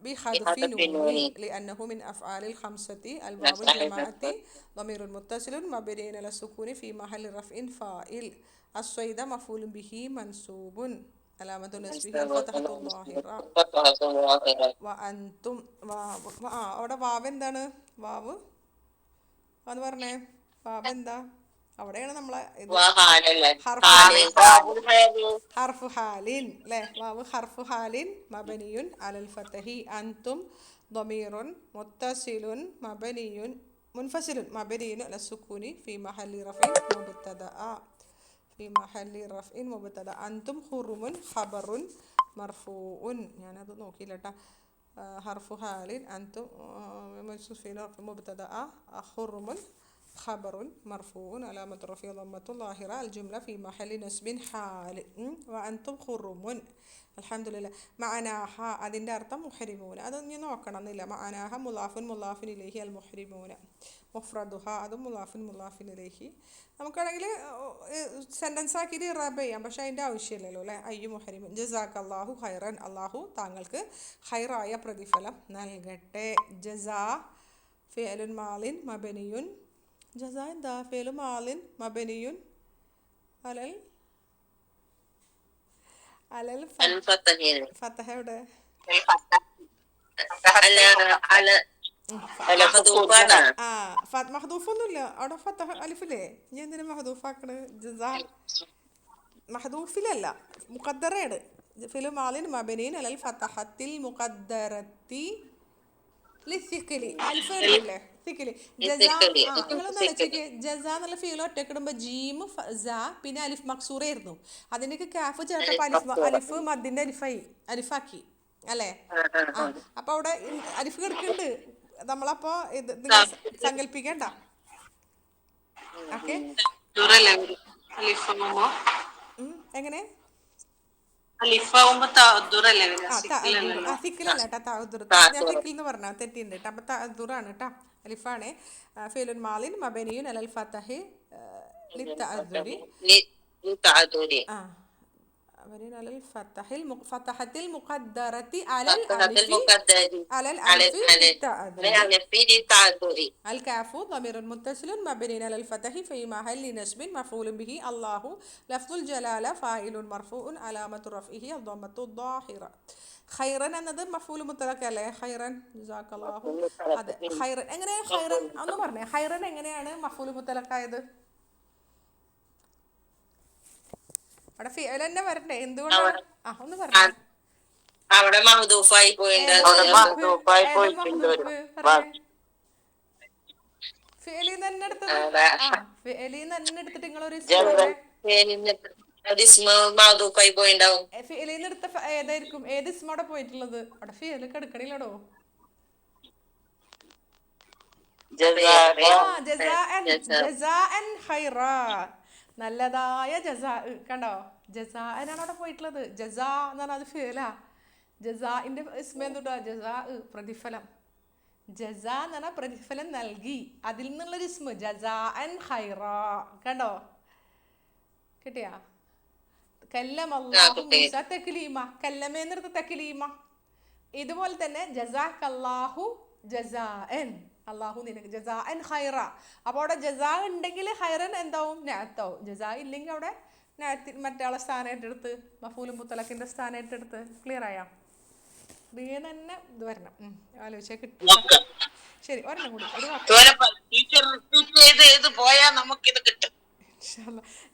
بحذف نون لأنه من أفعال الخمسة. الواو الجماعة ضمير متصل مبني على السكون في محل رفع فاعل. الصيد مفعول به منصوب علامة نصبه الفتحة الظاهرة. وأنتم അവിടെ വാവ് എന്താണ്? വാവ് എന്ന് പറഞ്ഞേ. വാവ് എന്താ? അവിടെയാണ് നമ്മളെ ഹർഫു ഹാലിൻ അല്ലേ? വാവ് ഹർഫു ഹാലിൻ മബനിയുൻ അലൽ ഫതഹി. അൻതും ضميرٌ متصل مبني منفصل مبني على السكون في محل رفع مبتدأ. في محل رفع مبتدأ. أنتم حرم خبر مرفوع. ഞാനത് നോക്കിയില്ല കേട്ടോ. ഹർഫു ഹാലിൻ അൻതും مبتدأ. حرم خبر مرفوع علامة رفعه ضمة ظاهرة. الجملة في محل نصب حال. وأنتم حرم. അൽഹംദുലില്ലാ. മഅനാഹ അതിൻ്റെ അർത്ഥം മുഹരിമൂന. അതൊന്നും നോക്കണമെന്നില്ല. മഅനാഹ മുലാഫുൻ മുലാഫിൻ ഇലൈഹി അൽ മുഹരിമൂന. മുഫ്രദുഹ അതും മുലാഫിൻ മുലാഫിൻ ഇലൈഹി. നമുക്കാണെങ്കിൽ സെൻറ്റൻസ് ആക്കിയിട്ട് ഇറാബ് ചെയ്യാം, പക്ഷെ അതിൻ്റെ ആവശ്യമില്ലല്ലോ അല്ലേ? അയ്യു മുഹരിമുൻ. ജസാക്ക് അല്ലാഹു ഖൈറൻ. അള്ളാഹു താങ്കൾക്ക് ഖൈറായ പ്രതിഫലം നൽകട്ടെ. ജസാ ഫിഅലുൻ മാളിൻ മബനിയുൻ. ജസാ എന്താ? ഫിഅലു മാളിൻ മബനിയുൻ അലൽ അലൽ ഫതഹ. എവിടെ? മഹദൂഫൊന്നുമില്ല അവിടെ. ഫതഹ അലിഫില്ലേ? ഞാൻ എന്തിനാ മഹദൂഫാക്കണ്? ജസാ മഹദൂഫിലല്ല, മുഖദ്ദറയാണ്. ഫിഅലു മാളിൻ മബനിയുൻ അലൽ ഫതഹത്തിൽ മുഖദ്ദറത്തി ലിസിഖിലി. അലിഫ് വരുന്നില്ലേ? ജസ എന്നുള്ള ഫീൽ ഒറ്റക്കിടുമ്പോൾ ജീമ് പിന്നെ അലിഫ് മക്സൂറായിരുന്നു. അതിനൊക്കെ കാഫ് ചേർത്തപ്പോൾ അലിഫ് മദ്ദിന്റെ അലിഫാക്കി അല്ലേ? അപ്പൊ അവിടെ അലിഫ് കിടക്കുന്നുണ്ട്. നമ്മളപ്പോൾ ഇത് നിങ്ങൾ സങ്കല്പിക്കണ്ട. ഓക്കെ, ദുറല്ലേ വരും അലിഫാവുമ്പോ? എങ്ങനെ? അലിഫാവുമ്പോ ദുറല്ലേ വരും? ആ സിക്കിലല്ലോ. സിക്കിലല്ല കേട്ടോ, താഴ്ദുർ. ഞാൻ സിക്കിൽ എന്ന് പറഞ്ഞാൽ തെറ്റിണ്ട് കേട്ടോ. അപ്പം താഴ്ദുറാണ് കേട്ടോ, അലിഫാണ്. ഫീലുൻ മാലിൻ മബനിയുൻ അലൽ ഫതഹി ലിത്തഅദ്ദുരി. ആ مبني على الفتح فتحة المقدرة على الألف للتعذر. الكاف ضمير متصل مبني على الفتح في محل نصب مفعول به. الله لفظ الجلالة فاعل مرفوع علامة رفعه الضمة الظاهرة. خيرا എന്നത് മഫൂൽ മുത്തലഖ് അല്ലേ? ഖൈറൻ ജസാക്കല്ലാഹു. അതെ, ഖൈറൻ. എങ്ങനെ ഖൈറൻ ഒന്ന് പറഞ്ഞേ, ഖൈറൻ എങ്ങനെയാണ് മഫൂൽ മുത്തലഖായത്? അവിടെ ഫിഅൽ തന്നെ വരണ്ടേ? എന്തുകൊണ്ടാണ്? ഒന്ന് പറഞ്ഞു. അവിടെ മഹ്ദൂഫായി പോയിട്ടുണ്ട്. ഫിഅലിൽ തന്നെ എടുത്തത്. ഫിഅലിൽ തന്നെ എടുത്തിട്ട് നിങ്ങളൊരു മഹ്ദൂഫായി പോയിണ്ടാവും. ഫിഅലിൽ നിന്ന് എടുത്ത ഏതായിരിക്കും? ഏത് ഇസ്മോടെ പോയിട്ടുള്ളത്? അവിടെ ഫിഅൽ കിടക്കണില്ലടോ. ജസാഅൻ ഖൈറാ, നല്ലതായ ജസാ. കണ്ടോ, ജസാഅനാണ് അവിടെ പോയിട്ടുള്ളത്. ജസാ എന്ന് പറഞ്ഞാൽ അത് ഫിഅലാ. ജസാഇന്റെ ഇസ്മ എന്തുട്ടാ? ജസാ, പ്രതിഫലം. ജസാ എന്ന് പറഞ്ഞാൽ പ്രതിഫലം നൽകി, അതിൽ നിന്നുള്ളൊരു ഇസ്മ ജസാഅൻ ഖൈറാ. കണ്ടോ, കിട്ടിയാ? കല്ലമല്ലാഹു മൂസ തക്ലീമ, കല്ലമേന്നെടുത്ത തക്ലീമ. ഇതുപോലെ തന്നെ ജസാക്കല്ലാഹു ജസാഅൻ, അള്ളാഹു നിനക്ക് ജസാഅൻ ഖൈറ. അപ്പോൾ അവിടെ ജസാ ഉണ്ടെങ്കിൽ ഖൈറൻ എന്താവും? നഅത്താവും. ജസാ ഇല്ലെങ്കിൽ അവിടെ നഅത്തിൽ മറ്റാളെ സ്ഥാനമായിട്ടെടുത്ത് മഫൂൽ മുത്തലഖിന്റെ സ്ഥാനമായിട്ടെടുത്ത്. ക്ലിയർ ആയാ? ക്ലിയർ തന്നെ ഇത് വരണം. ആലോചിച്ചാൽ കിട്ടും. ശരി, ഒരെണ്ണം കൂടി, ഒരു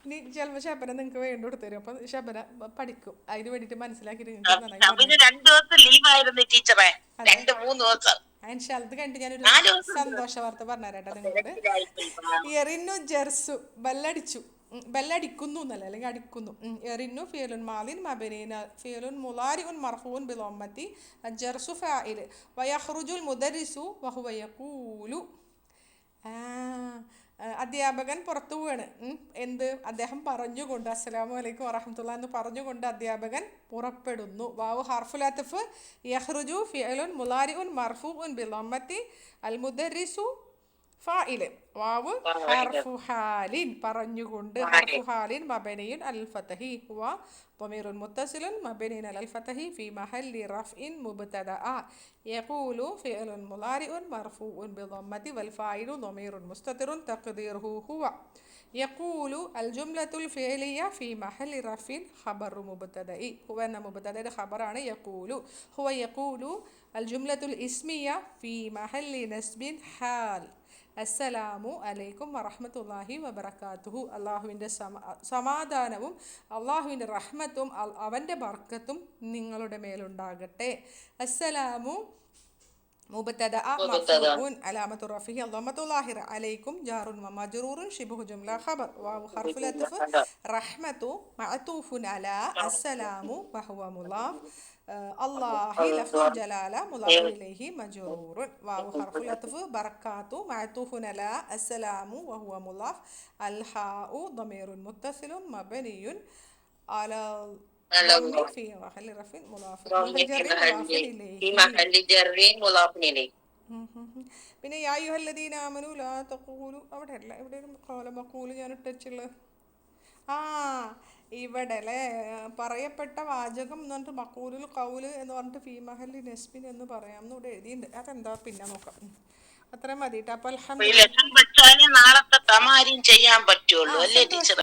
ഇനി ചിലപ്പോൾ ശബന നിങ്ങൾക്ക് വേണ്ടി കൊടുത്തു തരും. അപ്പൊ ശബന പഠിക്കും, അതിന് വേണ്ടിട്ട് മനസ്സിലാക്കിയിട്ട് നിങ്ങൾക്ക് അത് കണ്ടിട്ട് ഞാനൊരു സന്തോഷ വാർത്ത പറഞ്ഞുതരാട്ടോ നിങ്ങളോട്. എറിന്നു ജെർസു, ബെല്ലടിച്ചു, ബെല്ലടിക്കുന്നു എന്നല്ല, അല്ലെങ്കിൽ അടിക്കുന്നു. എറിന്നു ഫിയലുൻ മാലിൻ മബനീന ഫിയലുൻ മുളാരിഉൻ മർഫൂൻ ബിളമ്മത്തി ജർസു ഫാഇൽ വയഖ്റുജുൽ മുദരിസു വഹുവ യഖൂലു. അധ്യാപകൻ പുറത്തു പോവാണ്. എന്ത്? അദ്ദേഹം പറഞ്ഞുകൊണ്ട്, അസ്സലാമു അലൈക്കും വറഹ്മത്തുള്ളാഹി എന്ന് പറഞ്ഞുകൊണ്ട് അധ്യാപകൻ പുറപ്പെടുന്നു. വാവു ഹർഫുൽ അത്ഫ്. യഖ്റുജു ഫിഅലുൻ മുളാരിഉൻ മർഫൂഉൻ ബിളമ്മത്തി അൽ മുദരിസു ഫാഇൽ. വാവ് ഹർഫു ഹാലിൻ, പറഞ്ഞുകൊണ്ട്. ഹർഫു ഹാലിൻ മബനിയുൻ അൽ ഫതഹി ഹുവ ضمير متصل مبني على الفتح في محل رفع مبتدأ. يقول فعل مضارع مرفوع بضمة والفاعل ضمير مستتر تقديره هو. يقول الجملة الفعلية في محل رفع خبر مبتدأ. هو أن مبتدأ خبر عن يقول. هو يقول الجملة الاسمية في محل نسب حال. അസ്സലാമു അലൈക്കും വറഹ്മത്തുള്ളാഹി വബറകാതുഹു. അള്ളാഹുവിൻ്റെ സമാധാനവും അള്ളാഹുവിൻ്റെ റഹ്മത്തും അവൻ്റെ ബർക്കത്തും നിങ്ങളുടെ മേലുണ്ടാകട്ടെ. അസ്സലാമു മുബ്തദഅ മർഫൂഉൻ അലാമത്തു റഫഇഹി അദ്ദമ്മത്തു ളാഹിറ അലൈക്കും ജാറുൻ വമജ്റൂറുൻ ശിബ്ഹു ജുംല ഖബർ. വാവു ഹർഫുൽ അത്ഫ്. റഹ്മത്തു മഅതൂഫുൻ അലാ അസ്സലാമു വഹുവ മുളാഫ്. അല്ലാഹി ലഫ്ദുൽ ജലാല മുളാഫ് ഇലൈഹി മജ്റൂറുൻ. വാവു ഹർഫുൽ അത്ഫ്. ബറകാതു മഅതൂഫുൻ അലാ അസ്സലാമു വഹുവ മുളാഫ്. അൽ ഹാഉ ളമീറുൻ മുത്തസിലുൻ മബ്നിയുൻ അലാ في محل رفع مضاف إليه. പിന്നെ യാ അയ്യുഹല്ലദീന ആമനു ലാ തഖൂലു, അവിടെ അല്ല, ഇവിടെ ഖാല മഖൂലു ഞാൻ ഇട്ടുള്ളത്. ഇവിടെ അല്ലേ പറയപ്പെട്ട വാചകം എന്ന് പറഞ്ഞിട്ട് മഖൂലുൽ ഖൗല് എന്ന് പറഞ്ഞിട്ട് ഫീ മഹല്ലി നസ്ബിൻ എന്ന് പറയാം എന്ന് ഇവിടെ എഴുതിയിട്ടുണ്ട്. അതെന്താ പിന്നെ നോക്കാം. അത്രയും മതി. അപ്പൊ അൽഹംദുലില്ലാഹ്. നാളത്തെ തമാരിയും ചെയ്യാൻ പറ്റുള്ളൂ അല്ലേ ടീച്ചർ?